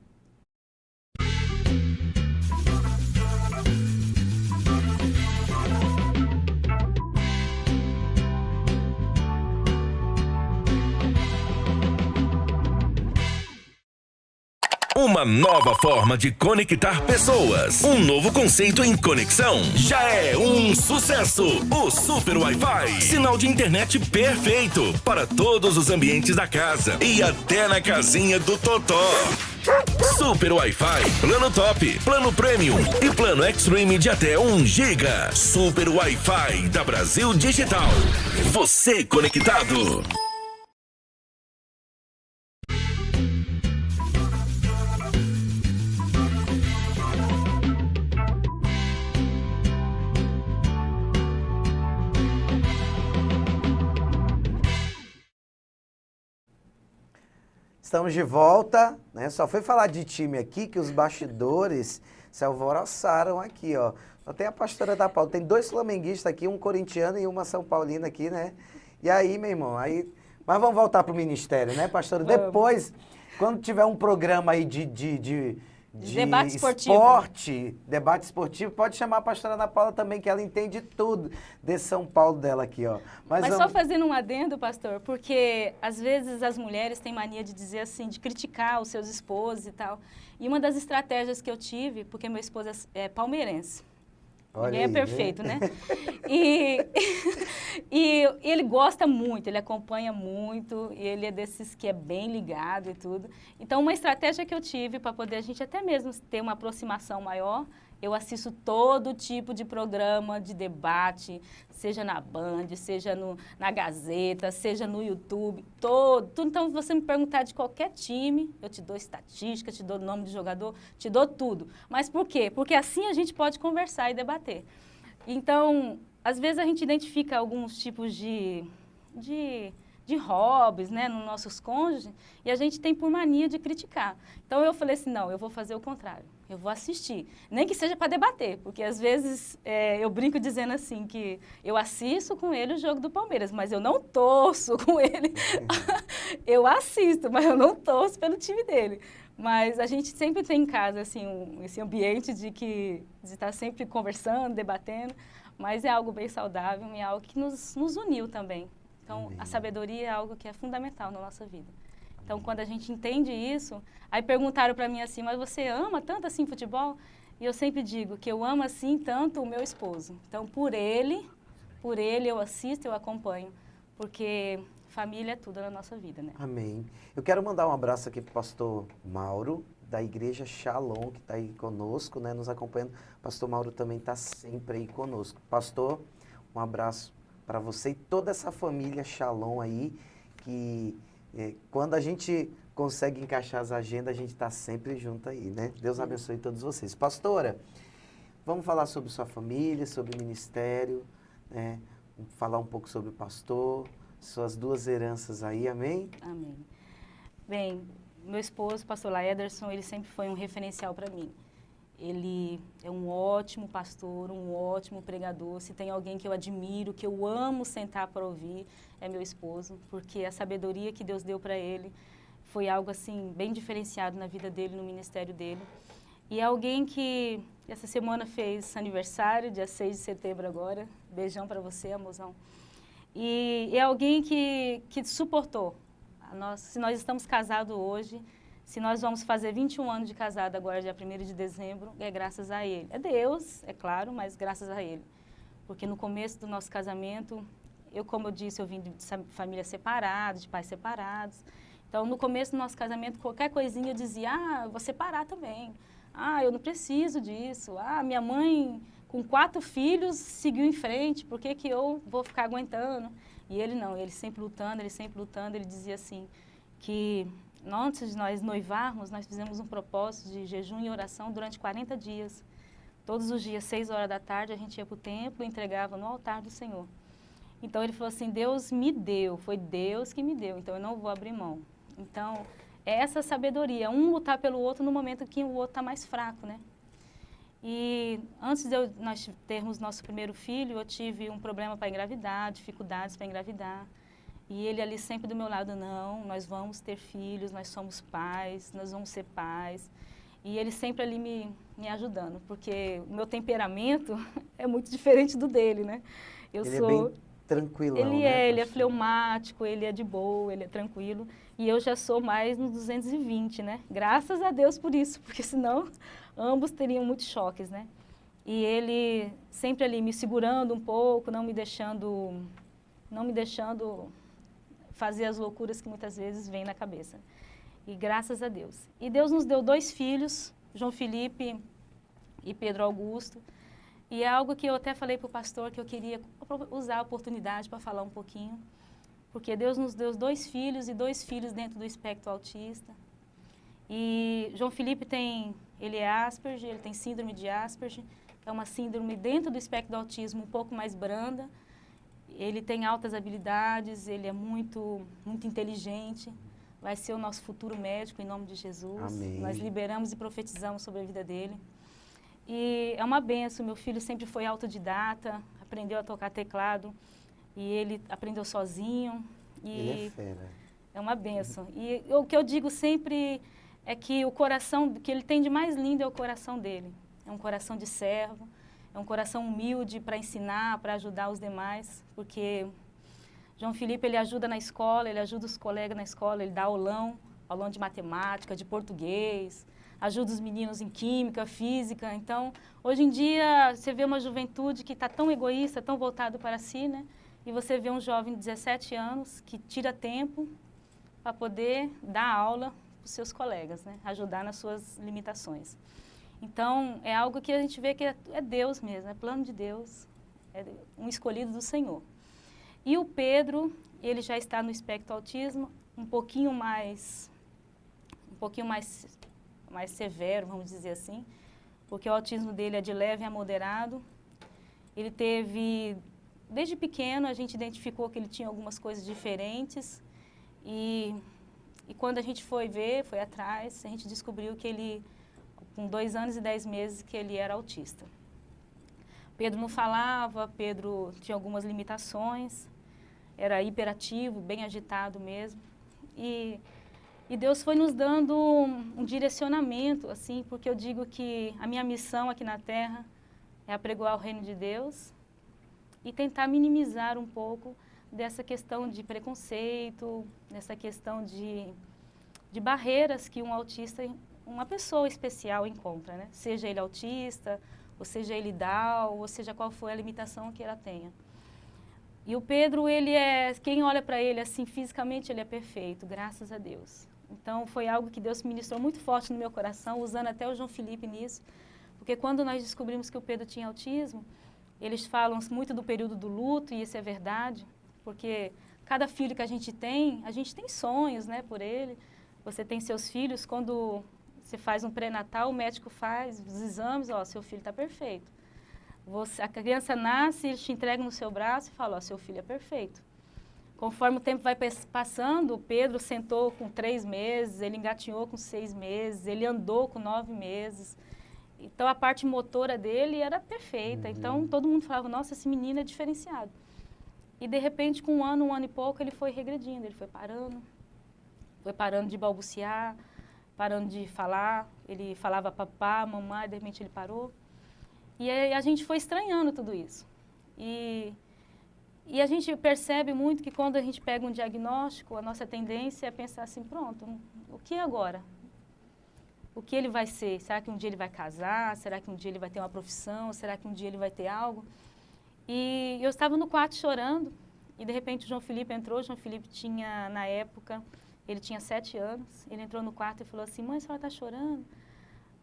Uma nova forma de conectar pessoas. Um novo conceito em conexão. Já é um sucesso. O Super Wi-Fi. Sinal de internet perfeito para todos os ambientes da casa e até na casinha do Totó. Super Wi-Fi, plano top, plano premium e plano extreme de até 1 GB. Super Wi-Fi da Brasil Digital. Você conectado. Estamos de volta, né? Só foi falar de time aqui que os bastidores se alvoroçaram aqui, ó. Só tem a pastora da Paula, tem 2 flamenguistas aqui, um corintiano e uma São Paulina aqui, né? E aí, meu irmão, aí... Mas vamos voltar pro ministério, né, pastora? Depois, quando tiver um programa aí de debate esportivo. Debate esportivo, pode chamar a pastora Ana Paula também, que ela entende tudo desse São Paulo dela aqui, ó. Mas só fazendo um adendo, pastor, porque às vezes as mulheres têm mania de dizer assim, de criticar os seus esposos e tal. E uma das estratégias que eu tive, porque meu esposo é palmeirense. Ninguém é perfeito, né? E ele gosta muito, ele acompanha muito, e ele é desses que é bem ligado e tudo. Então, uma estratégia que eu tive para poder a gente até mesmo ter uma aproximação maior, eu assisto todo tipo de programa de debate, seja na Band, seja na Gazeta, seja no YouTube, todo. Então, se você me perguntar de qualquer time, eu te dou estatística, te dou nome de jogador, te dou tudo. Mas por quê? Porque assim a gente pode conversar e debater. Então, às vezes a gente identifica alguns tipos de hobbies, né, nos nossos cônjuges, e a gente tem por mania de criticar. Então, eu falei assim, não, eu vou fazer o contrário. Eu vou assistir, nem que seja para debater, porque às vezes eu brinco dizendo assim que eu assisto com ele o jogo do Palmeiras, mas eu não torço com ele. Eu assisto, mas eu não torço pelo time dele. Mas a gente sempre tem em casa assim, esse ambiente de estar sempre conversando, debatendo, mas é algo bem saudável e é algo que nos uniu também. Então, a sabedoria é algo que é fundamental na nossa vida. Então, quando a gente entende isso, aí perguntaram para mim assim, mas você ama tanto assim futebol? E eu sempre digo que eu amo assim tanto o meu esposo. Então, por ele eu assisto, eu acompanho, porque família é tudo na nossa vida, né? Amém. Eu quero mandar um abraço aqui para o pastor Mauro, da Igreja Shalom, que está aí conosco, né, nos acompanhando. O pastor Mauro também está sempre aí conosco. Pastor, um abraço para você e toda essa família Shalom aí, que quando a gente consegue encaixar as agendas, a gente está sempre junto aí, né? Deus abençoe todos vocês. Pastora, vamos falar sobre sua família, sobre o ministério, né? Falar um pouco sobre o pastor, suas 2 heranças aí, amém? Amém. Bem, meu esposo, pastor Laederson, ele sempre foi um referencial para mim. Ele é um ótimo pastor, um ótimo pregador. Se tem alguém que eu admiro, que eu amo sentar para ouvir, é meu esposo, porque a sabedoria que Deus deu para ele foi algo assim bem diferenciado na vida dele, no ministério dele. E é alguém que essa semana fez aniversário, dia 6 de setembro agora. Beijão para você, amorzão. E é alguém que suportou. Se nós estamos casados hoje, se nós vamos fazer 21 anos de casado agora, dia 1º de dezembro, é graças a ele. É Deus, é claro, mas graças a ele. Porque no começo do nosso casamento, como eu disse, eu vim de família separada, de pais separados. Então, no começo do nosso casamento, qualquer coisinha eu dizia, ah, vou separar também. Ah, eu não preciso disso. Ah, minha mãe, com 4 filhos, seguiu em frente, por que que eu vou ficar aguentando? E ele não, ele sempre lutando, ele dizia assim, que antes de nós noivarmos, nós fizemos um propósito de jejum e oração durante 40 dias. Todos os dias, 6 horas da tarde, a gente ia para o templo e entregava no altar do Senhor. Então, ele falou assim, Deus me deu, foi Deus que me deu, então eu não vou abrir mão. Então, é essa sabedoria, um lutar pelo outro no momento que o outro está mais fraco, né? E antes de nós termos nosso primeiro filho, eu tive um problema para engravidar, dificuldades para engravidar. E ele ali sempre do meu lado, não, nós vamos ter filhos, nós somos pais, nós vamos ser pais. E ele sempre ali me ajudando, porque o meu temperamento é muito diferente do dele, né? Ele é bem tranquilão, né? Ele é fleumático, ele é de boa, ele é tranquilo. E eu já sou mais no 220, né? Graças a Deus por isso, porque senão ambos teriam muitos choques, né? E ele sempre ali me segurando um pouco, não me deixando fazer as loucuras que muitas vezes vêm na cabeça. E graças a Deus. E Deus nos deu 2 filhos, João Felipe e Pedro Augusto. E é algo que eu até falei para o pastor que eu queria usar a oportunidade para falar um pouquinho. Porque Deus nos deu 2 filhos e 2 filhos dentro do espectro autista. E João Felipe ele é Asperger, ele tem síndrome de Asperger. É uma síndrome dentro do espectro do autismo um pouco mais branda. Ele tem altas habilidades, ele é muito inteligente. Vai ser o nosso futuro médico, em nome de Jesus. Amém. Nós liberamos e profetizamos sobre a vida dele. E é uma benção, meu filho sempre foi autodidata, aprendeu a tocar teclado, e ele aprendeu sozinho. E ele é fera. É uma benção. E o que eu digo sempre é que o coração, que ele tem de mais lindo é o coração dele. É um coração de servo, é um coração humilde para ensinar, para ajudar os demais, porque João Felipe, ele ajuda na escola, ele ajuda os colegas na escola, ele dá aulão de matemática, de português, ajuda os meninos em química, física. Então, hoje em dia, você vê uma juventude que está tão egoísta, tão voltado para si, né? E você vê um jovem de 17 anos que tira tempo para poder dar aula para os seus colegas, né? Ajudar nas suas limitações. Então, é algo que a gente vê que é Deus mesmo, é plano de Deus, é um escolhido do Senhor. E o Pedro, ele já está no espectro autismo, um pouquinho mais severo, vamos dizer assim, porque o autismo dele é de leve a moderado. Ele teve, desde pequeno, a gente identificou que ele tinha algumas coisas diferentes e quando a gente foi atrás, a gente descobriu que ele, com 2 anos e 10 meses, que ele era autista. Pedro não falava, Pedro tinha algumas limitações, era hiperativo, bem agitado mesmo. E Deus foi nos dando um direcionamento, assim, porque eu digo que a minha missão aqui na Terra é apregoar o reino de Deus e tentar minimizar um pouco dessa questão de preconceito, dessa questão de barreiras que um autista, uma pessoa especial encontra, né? Seja ele autista, ou seja ele Down, ou seja qual for a limitação que ela tenha. E o Pedro, quem olha para ele assim, fisicamente ele é perfeito, graças a Deus. Então, foi algo que Deus ministrou muito forte no meu coração, usando até o João Felipe nisso. Porque quando nós descobrimos que o Pedro tinha autismo, eles falam muito do período do luto, e isso é verdade. Porque cada filho que a gente tem sonhos, né, por ele. Você tem seus filhos, quando você faz um pré-natal, o médico faz os exames, ó, seu filho está perfeito. A criança nasce, ele te entrega no seu braço e fala, ó, seu filho é perfeito. Conforme o tempo vai passando, o Pedro sentou com 3 meses, ele engatinhou com 6 meses, ele andou com 9 meses. Então, a parte motora dele era perfeita. Então, todo mundo falava, nossa, esse menino é diferenciado. E, de repente, com 1 ano e pouco, ele foi regredindo, ele foi parando de balbuciar, parando de falar. Ele falava papá, mamãe, de repente ele parou. E aí, a gente foi estranhando tudo isso. E a gente percebe muito que quando a gente pega um diagnóstico, a nossa tendência é pensar assim, pronto, o que agora? O que ele vai ser? Será que um dia ele vai casar? Será que um dia ele vai ter uma profissão? Será que um dia ele vai ter algo? E eu estava no quarto chorando e de repente o João Felipe entrou. O João Felipe tinha, na época, Ele tinha 7 anos, ele entrou no quarto e falou assim, mãe, a senhora está chorando?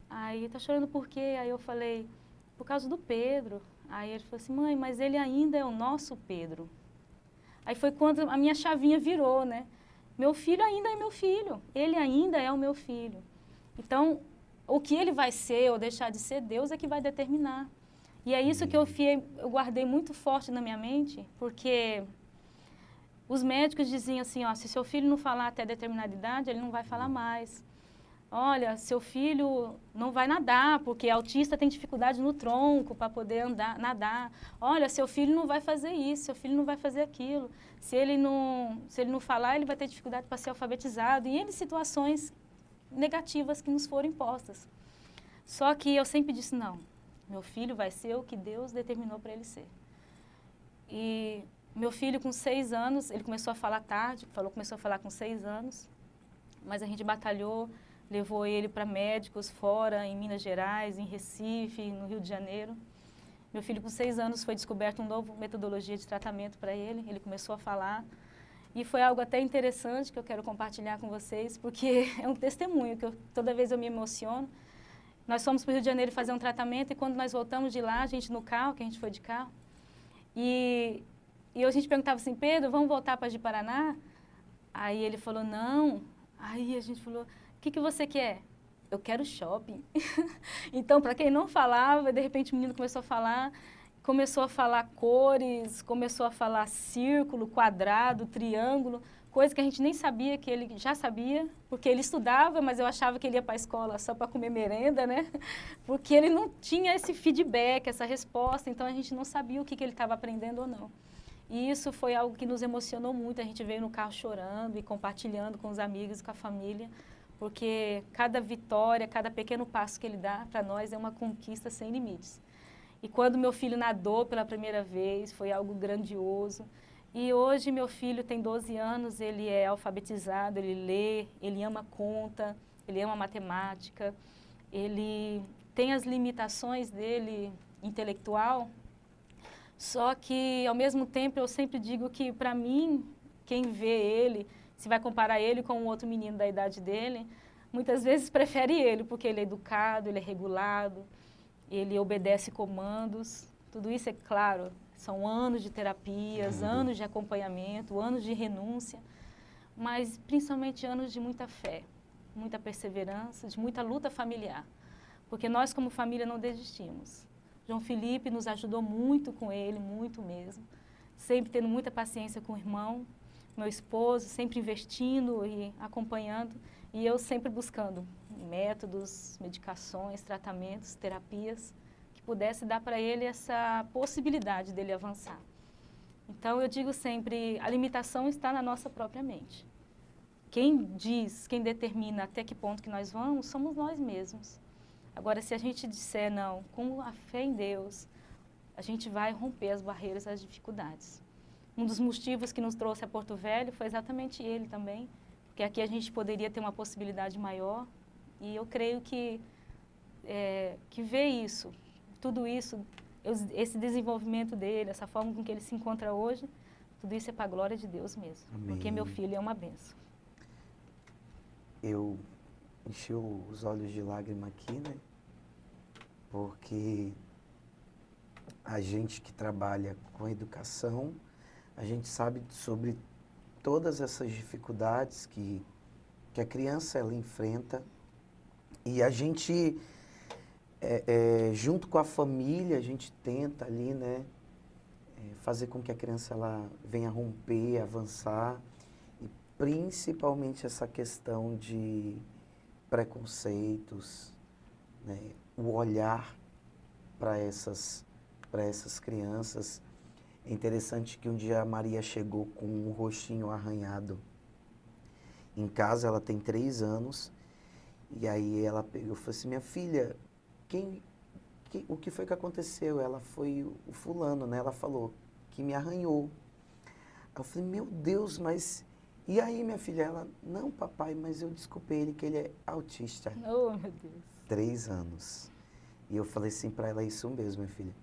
Aí, está chorando por quê? Aí eu falei, por causa do Pedro. Aí ele falou assim, mãe, mas ele ainda é o nosso Pedro. Aí foi quando a minha chavinha virou, né? Meu filho ainda é meu filho, ele ainda é o meu filho. Então, o que ele vai ser ou deixar de ser, Deus é que vai determinar. E é isso que eu guardei muito forte na minha mente, porque os médicos diziam assim, ó, se seu filho não falar até determinada idade, ele não vai falar mais. Olha, seu filho não vai nadar, porque autista tem dificuldade no tronco para poder nadar. Olha, seu filho não vai fazer isso, seu filho não vai fazer aquilo. Se ele não falar, ele vai ter dificuldade para ser alfabetizado. E situações negativas que nos foram impostas. Só que eu sempre disse, não, meu filho vai ser o que Deus determinou para ele ser. E meu filho, com 6 anos, ele começou a falar tarde, começou a falar com 6 anos, mas a gente batalhou, levou ele para médicos fora, em Minas Gerais, em Recife, no Rio de Janeiro. Meu filho, com 6 anos, foi descoberta uma nova metodologia de tratamento para ele, ele começou a falar. E foi algo até interessante que eu quero compartilhar com vocês, porque é um testemunho que toda vez eu me emociono. Nós fomos para o Rio de Janeiro fazer um tratamento e quando nós voltamos de lá, a gente no carro, que a gente foi de carro, e a gente perguntava assim, Pedro, vamos voltar para Ji-Paraná? Aí ele falou, não. Aí a gente falou, o que você quer? Eu quero shopping. Então, para quem não falava, de repente o menino começou a falar cores, começou a falar círculo, quadrado, triângulo, coisa que a gente nem sabia que ele já sabia, porque ele estudava, mas eu achava que ele ia para a escola só para comer merenda, né? Porque ele não tinha esse feedback, essa resposta, então a gente não sabia o que ele estava aprendendo ou não. E isso foi algo que nos emocionou muito, a gente veio no carro chorando e compartilhando com os amigos e com a família, porque cada vitória, cada pequeno passo que ele dá para nós é uma conquista sem limites. E quando meu filho nadou pela primeira vez, foi algo grandioso. E hoje meu filho tem 12 anos, ele é alfabetizado, ele lê, ele ama conta, ele ama matemática, ele tem as limitações dele intelectual, só que ao mesmo tempo eu sempre digo que para mim, quem vê ele, se vai comparar ele com um outro menino da idade dele, muitas vezes prefere ele, porque ele é educado, ele é regulado, ele obedece comandos, tudo isso é claro, são anos de terapias, anos de acompanhamento, anos de renúncia, mas principalmente anos de muita fé, muita perseverança, de muita luta familiar, porque nós como família não desistimos. João Felipe nos ajudou muito com ele, muito mesmo, sempre tendo muita paciência com o irmão, meu esposo sempre investindo e acompanhando, e eu sempre buscando métodos, medicações, tratamentos, terapias, que pudesse dar para ele essa possibilidade dele avançar. Então, eu digo sempre, a limitação está na nossa própria mente. Quem diz, quem determina até que ponto que nós vamos, somos nós mesmos. Agora, se a gente disser não, com a fé em Deus, a gente vai romper as barreiras, as dificuldades. Um dos motivos que nos trouxe a Porto Velho foi exatamente ele também, porque aqui a gente poderia ter uma possibilidade maior, e eu creio que ver isso, tudo isso, esse desenvolvimento dele, essa forma com que ele se encontra hoje, tudo isso é para a glória de Deus mesmo, Amém. Porque meu filho é uma bênção. Eu enchi os olhos de lágrima aqui, né? Porque a gente que trabalha com educação, a gente sabe sobre todas essas dificuldades que a criança ela enfrenta, e a gente, junto com a família, a gente tenta ali, né, fazer com que a criança ela venha romper, avançar, e principalmente essa questão de preconceitos, né, o olhar para essas crianças. É interessante que um dia a Maria chegou com um rostinho arranhado em casa, ela tem 3 anos, e aí ela pegou e falou assim, minha filha, o que foi que aconteceu? Ela foi o fulano, né? Ela falou que me arranhou. Eu falei, meu Deus, mas... E aí, minha filha? Ela, não, papai, mas eu desculpei ele que ele é autista. Oh, meu Deus. 3 anos. E eu falei assim para ela, isso mesmo, minha filha.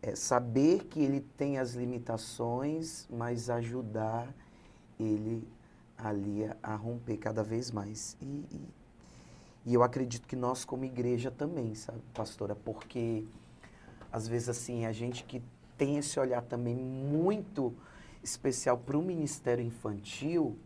É saber que ele tem as limitações, mas ajudar ele ali a romper cada vez mais. E eu acredito que nós como igreja também, sabe, pastora? Porque às vezes assim, a gente que tem esse olhar também muito especial para o ministério infantil,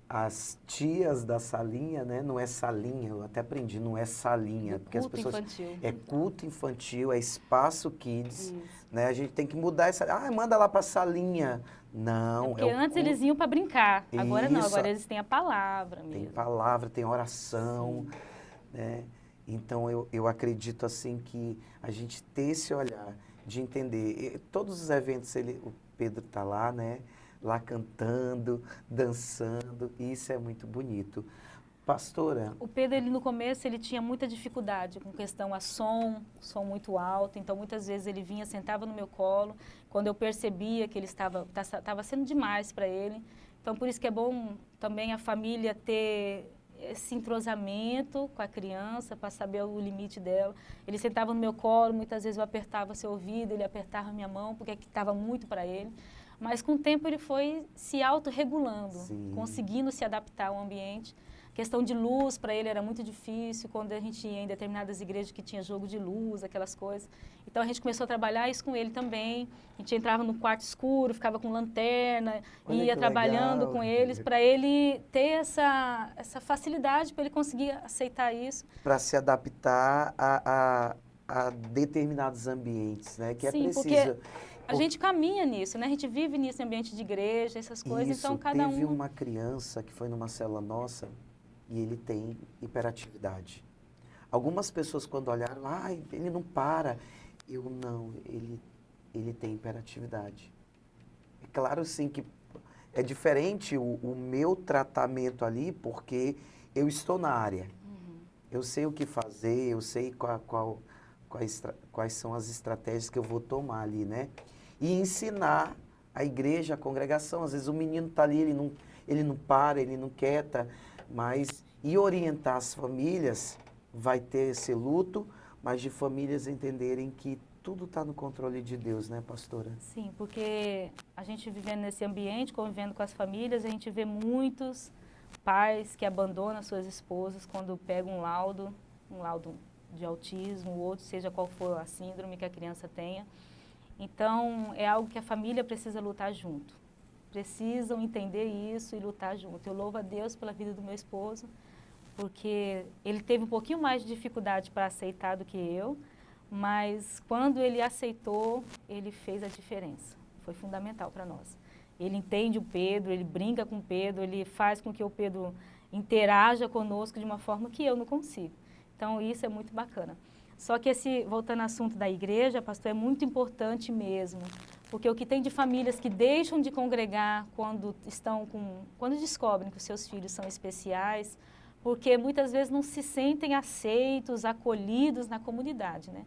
as tias da salinha, né? Não é salinha, eu até aprendi, não é salinha. Porque as pessoas, infantil. é culto infantil, é espaço kids, Isso. né? A gente tem que mudar essa... manda lá para salinha. Não, Porque antes eles iam para brincar, agora não, Isso. agora eles têm a palavra Tem mesmo. palavra, tem oração, né? Então eu acredito assim que a gente ter esse olhar de entender. Todos os eventos, o Pedro está lá, né? Lá cantando, dançando, e isso é muito bonito. Pastora... O Pedro, ele, no começo, ele tinha muita dificuldade com questão a som muito alto, então muitas vezes ele vinha, sentava no meu colo, quando eu percebia que ele estava sendo demais para ele. Então, por isso que é bom também a família ter esse entrosamento com a criança, para saber o limite dela. Ele sentava no meu colo, muitas vezes eu apertava seu ouvido, ele apertava minha mão, porque estava muito para ele. Mas com o tempo ele foi se autorregulando, conseguindo se adaptar ao ambiente. Questão de luz, para ele era muito difícil, quando a gente ia em determinadas igrejas que tinha jogo de luz, aquelas coisas. Então a gente começou a trabalhar isso com ele também. A gente entrava no quarto escuro, ficava com lanterna, ia trabalhando com eles, para ele ter essa facilidade, para ele conseguir aceitar isso. Para se adaptar a determinados ambientes, né? Que Sim, é preciso... porque a gente caminha nisso, né? A gente vive nisso em ambiente de igreja, essas coisas, Isso, então cada teve um... uma criança que foi numa célula nossa e ele tem hiperatividade. Algumas pessoas quando olharam, ele não para. Eu não, ele tem hiperatividade. É claro sim que é diferente o meu tratamento ali, porque eu estou na área. Eu sei o que fazer, eu sei quais são as estratégias que eu vou tomar ali, né? E ensinar a igreja, a congregação. Às vezes o menino está ali, ele não para, ele não quieta, mas e orientar as famílias, vai ter esse luto, mas de famílias entenderem que tudo está no controle de Deus, né, pastora? Sim, porque a gente vivendo nesse ambiente, convivendo com as famílias, a gente vê muitos pais que abandonam suas esposas quando pegam um laudo de autismo, ou outro, seja qual for a síndrome que a criança tenha. Então, é algo que a família precisa lutar junto. Precisam entender isso e lutar junto. Eu louvo a Deus pela vida do meu esposo, porque ele teve um pouquinho mais de dificuldade para aceitar do que eu, mas quando ele aceitou, ele fez a diferença. Foi fundamental para nós. Ele entende o Pedro, ele brinca com o Pedro, ele faz com que o Pedro interaja conosco de uma forma que eu não consigo. Então, isso é muito bacana. Só que voltando ao assunto da igreja, pastor, é muito importante mesmo, porque o que tem de famílias que deixam de congregar quando descobrem que os seus filhos são especiais, porque muitas vezes não se sentem aceitos, acolhidos na comunidade, né?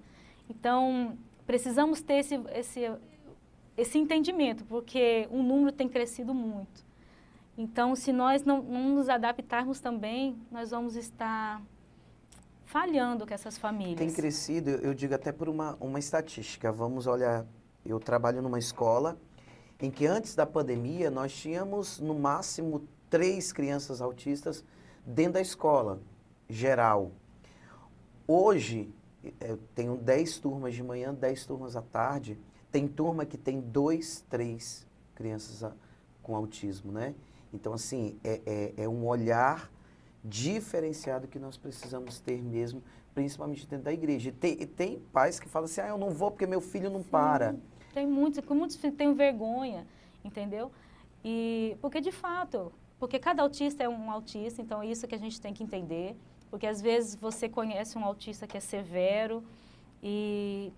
Então, precisamos ter esse entendimento, porque o número tem crescido muito. Então, se nós não nos adaptarmos também, nós vamos estar falhando com essas famílias. Tem crescido, eu digo até por uma estatística. Vamos olhar, eu trabalho numa escola em que antes da pandemia nós tínhamos no máximo 3 crianças autistas dentro da escola geral. Hoje, eu tenho 10 turmas de manhã, 10 turmas à tarde. Tem turma que tem 2, 3 crianças com autismo, né? Então, assim, é um olhar diferenciado que nós precisamos ter mesmo, principalmente dentro da igreja. Tem pais que falam assim, eu não vou porque meu filho não para. Tem muitos têm vergonha, entendeu? Porque de fato, porque cada autista é um autista, então é isso que a gente tem que entender, porque às vezes você conhece um autista que é severo e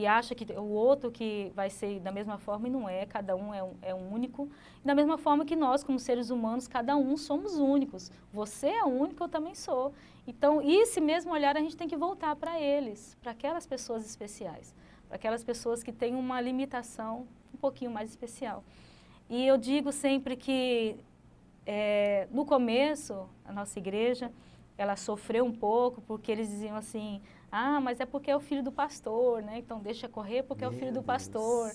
acha que o outro que vai ser da mesma forma e não é, cada um é um único. Da mesma forma que nós, como seres humanos, cada um somos únicos. Você é único, eu também sou. Então, esse mesmo olhar a gente tem que voltar para eles, para aquelas pessoas especiais, para aquelas pessoas que têm uma limitação um pouquinho mais especial. E eu digo sempre que, no começo, a nossa igreja, ela sofreu um pouco, porque eles diziam assim, mas é porque é o filho do pastor, né? Então deixa correr porque é o filho do pastor.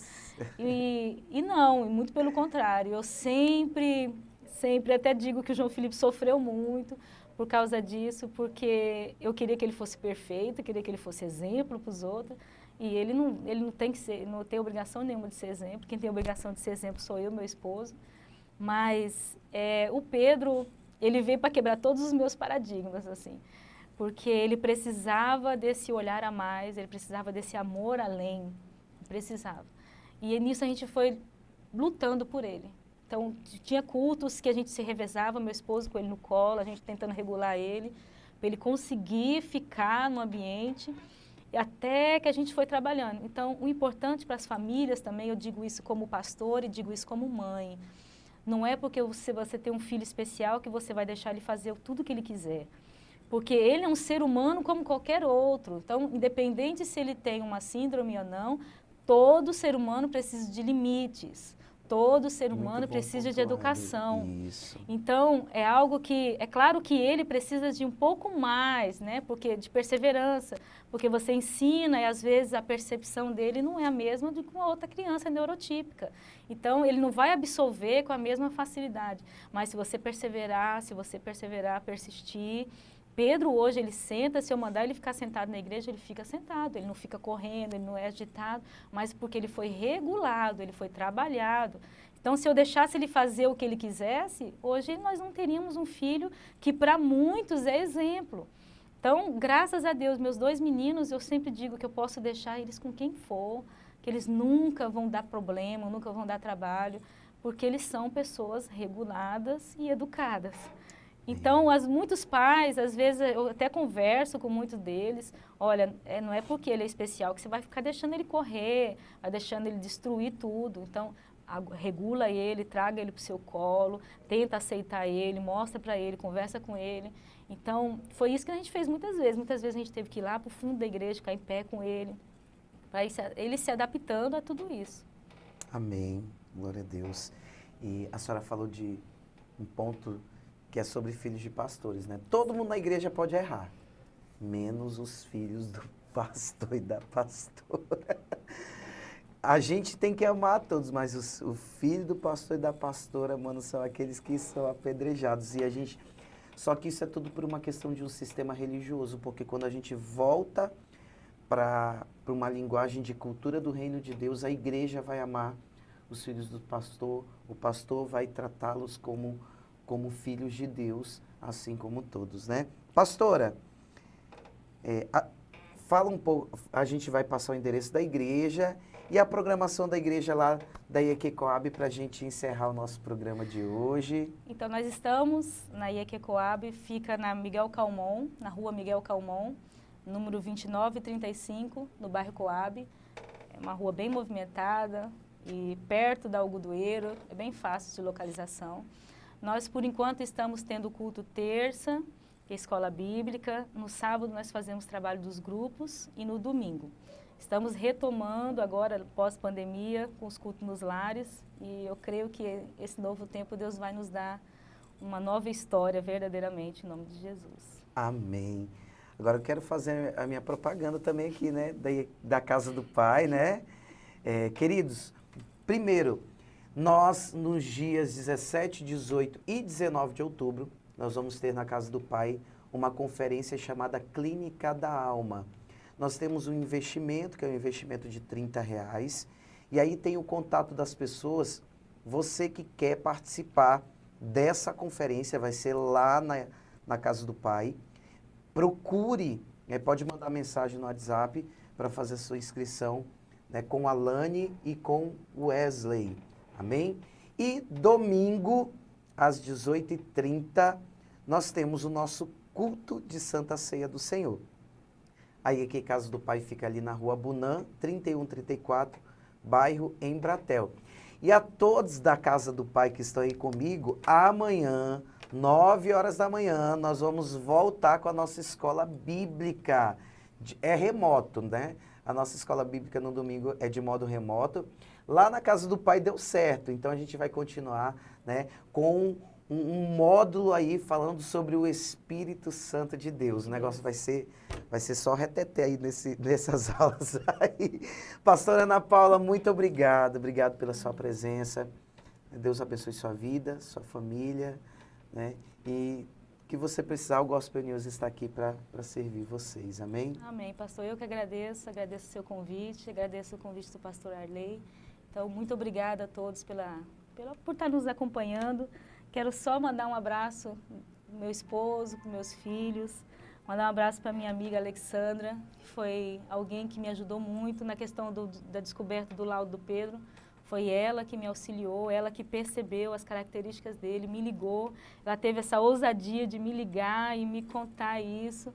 E não, muito pelo contrário. Eu sempre sempre até digo que o João Felipe sofreu muito por causa disso, porque eu queria que ele fosse perfeito, queria que ele fosse exemplo para os outros, e ele não tem que ser, não tem obrigação nenhuma de ser exemplo. Quem tem obrigação de ser exemplo sou eu, meu esposo. Mas o Pedro, ele veio para quebrar todos os meus paradigmas, assim, porque ele precisava desse olhar a mais, ele precisava desse amor além, precisava. E nisso a gente foi lutando por ele. Então, tinha cultos que a gente se revezava, meu esposo com ele no colo, a gente tentando regular ele, para ele conseguir ficar no ambiente, até que a gente foi trabalhando. Então, o importante para as famílias também, eu digo isso como pastor e digo isso como mãe, não é porque você tem um filho especial que você vai deixar ele fazer tudo o que ele quiser. Porque ele é um ser humano como qualquer outro. Então, independente se ele tem uma síndrome ou não, todo ser humano precisa de limites. Todo ser humano precisa de educação. Isso. Então, é algo que, é claro que ele precisa de um pouco mais, né? Porque de perseverança, porque você ensina e às vezes a percepção dele não é a mesma de uma outra criança neurotípica. Então, ele não vai absorver com a mesma facilidade. Mas se você perseverar, persistir. Pedro hoje, ele senta, se eu mandar ele ficar sentado na igreja, ele fica sentado, ele não fica correndo, ele não é agitado, mas porque ele foi regulado, ele foi trabalhado. Então, se eu deixasse ele fazer o que ele quisesse, hoje nós não teríamos um filho que para muitos é exemplo. Então, graças a Deus, meus 2 meninos, eu sempre digo que eu posso deixar eles com quem for, que eles nunca vão dar problema, nunca vão dar trabalho, porque eles são pessoas reguladas e educadas. Então, muitos pais, às vezes, eu até converso com muitos deles, olha, não é porque ele é especial que você vai ficar deixando ele correr, vai deixando ele destruir tudo. Então, regula ele, traga ele para o seu colo, tenta aceitar ele, mostra para ele, conversa com ele. Então, foi isso que a gente fez muitas vezes. Muitas vezes a gente teve que ir lá para o fundo da igreja, ficar em pé com ele, para ele se adaptando a tudo isso. Amém. Glória a Deus. E a senhora falou de um ponto que é sobre filhos de pastores, né? Todo mundo na igreja pode errar, menos os filhos do pastor e da pastora. A gente tem que amar a todos, mas o filho do pastor e da pastora, mano, são aqueles que são apedrejados. E a gente... Só que isso é tudo por uma questão de um sistema religioso, porque quando a gente volta para uma linguagem de cultura do reino de Deus, a igreja vai amar os filhos do pastor, o pastor vai tratá-los como filhos de Deus, assim como todos, né? Pastora, fala um pouco, a gente vai passar o endereço da igreja e a programação da igreja lá da IEQ Coab para a gente encerrar o nosso programa de hoje. Então, nós estamos na IEQ Coab, fica na Miguel Calmon, na rua Miguel Calmon, número 2935, no bairro Coab. É uma rua bem movimentada e perto da Algodoeiro, é bem fácil de localização. Nós, por enquanto, estamos tendo culto terça, que é escola bíblica. No sábado, nós fazemos trabalho dos grupos e no domingo. Estamos retomando agora, pós-pandemia, com os cultos nos lares. E eu creio que esse novo tempo Deus vai nos dar uma nova história, verdadeiramente, em nome de Jesus. Amém. Agora eu quero fazer a minha propaganda também aqui, né? Da Casa do Pai, né? Queridos, primeiro... Nós, nos dias 17, 18 e 19 de outubro, nós vamos ter na Casa do Pai uma conferência chamada Clínica da Alma. Nós temos um investimento, que é um investimento de R$30, e aí tem o contato das pessoas. Você que quer participar dessa conferência, vai ser lá na Casa do Pai. Procure, pode mandar mensagem no WhatsApp para fazer a sua inscrição, né, com a Lani e com o Wesley. Amém? E domingo, às 18h30, nós temos o nosso culto de Santa Ceia do Senhor. Aí aqui, Casa do Pai fica ali na rua Bunã, 3134, bairro Embratel. E a todos da Casa do Pai que estão aí comigo, amanhã, 9 horas da manhã, nós vamos voltar com a nossa escola bíblica. É remoto, né? A nossa escola bíblica no domingo é de modo remoto. Lá na Casa do Pai deu certo, então a gente vai continuar, né, com um módulo aí falando sobre o Espírito Santo de Deus. O negócio vai ser só reteté aí nessas aulas aí. Pastora Ana Paula, muito obrigado pela sua presença. Deus abençoe sua vida, sua família, né? E que você precisar, o Gospel News está aqui para servir vocês. Amém? Amém, pastor. Eu que agradeço o seu convite, agradeço o convite do pastor Arley. Então, muito obrigada a todos por estar nos acompanhando. Quero só mandar um abraço pro meu esposo, para meus filhos, mandar um abraço para minha amiga Alexandra, que foi alguém que me ajudou muito na questão da descoberta do laudo do Pedro. Foi ela que me auxiliou, ela que percebeu as características dele, me ligou. Ela teve essa ousadia de me ligar e me contar isso.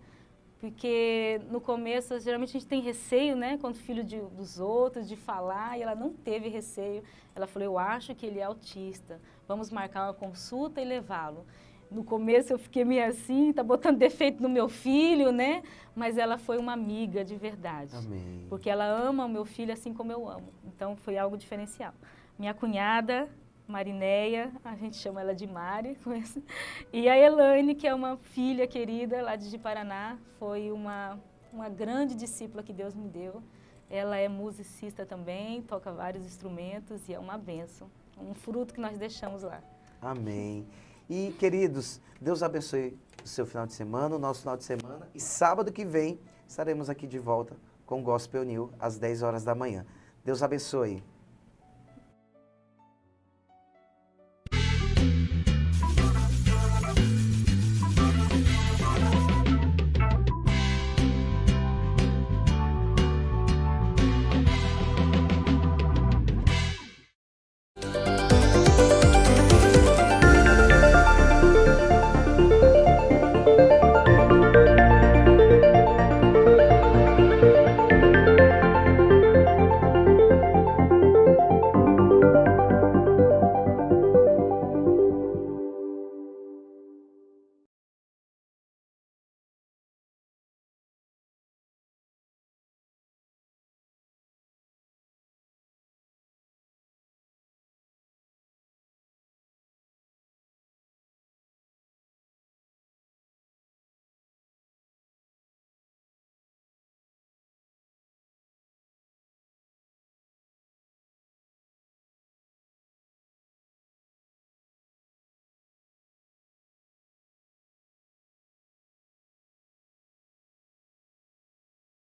Porque no começo, geralmente a gente tem receio, né, quando filho dos outros, de falar, e ela não teve receio. Ela falou, eu acho que ele é autista, vamos marcar uma consulta e levá-lo. No começo eu fiquei meio assim, tá botando defeito no meu filho, né? Mas ela foi uma amiga de verdade. Amém. Porque ela ama o meu filho assim como eu amo. Então foi algo diferencial. Minha cunhada, Marinéia, a gente chama ela de Mari. E a Elaine, que é uma filha querida lá de Paraná, foi uma grande discípula que Deus me deu. Ela é musicista também, toca vários instrumentos e é uma bênção. Um fruto que nós deixamos lá. Amém. E, queridos, Deus abençoe o seu final de semana, o nosso final de semana. E sábado que vem estaremos aqui de volta com o Gospel News às 10 horas da manhã. Deus abençoe.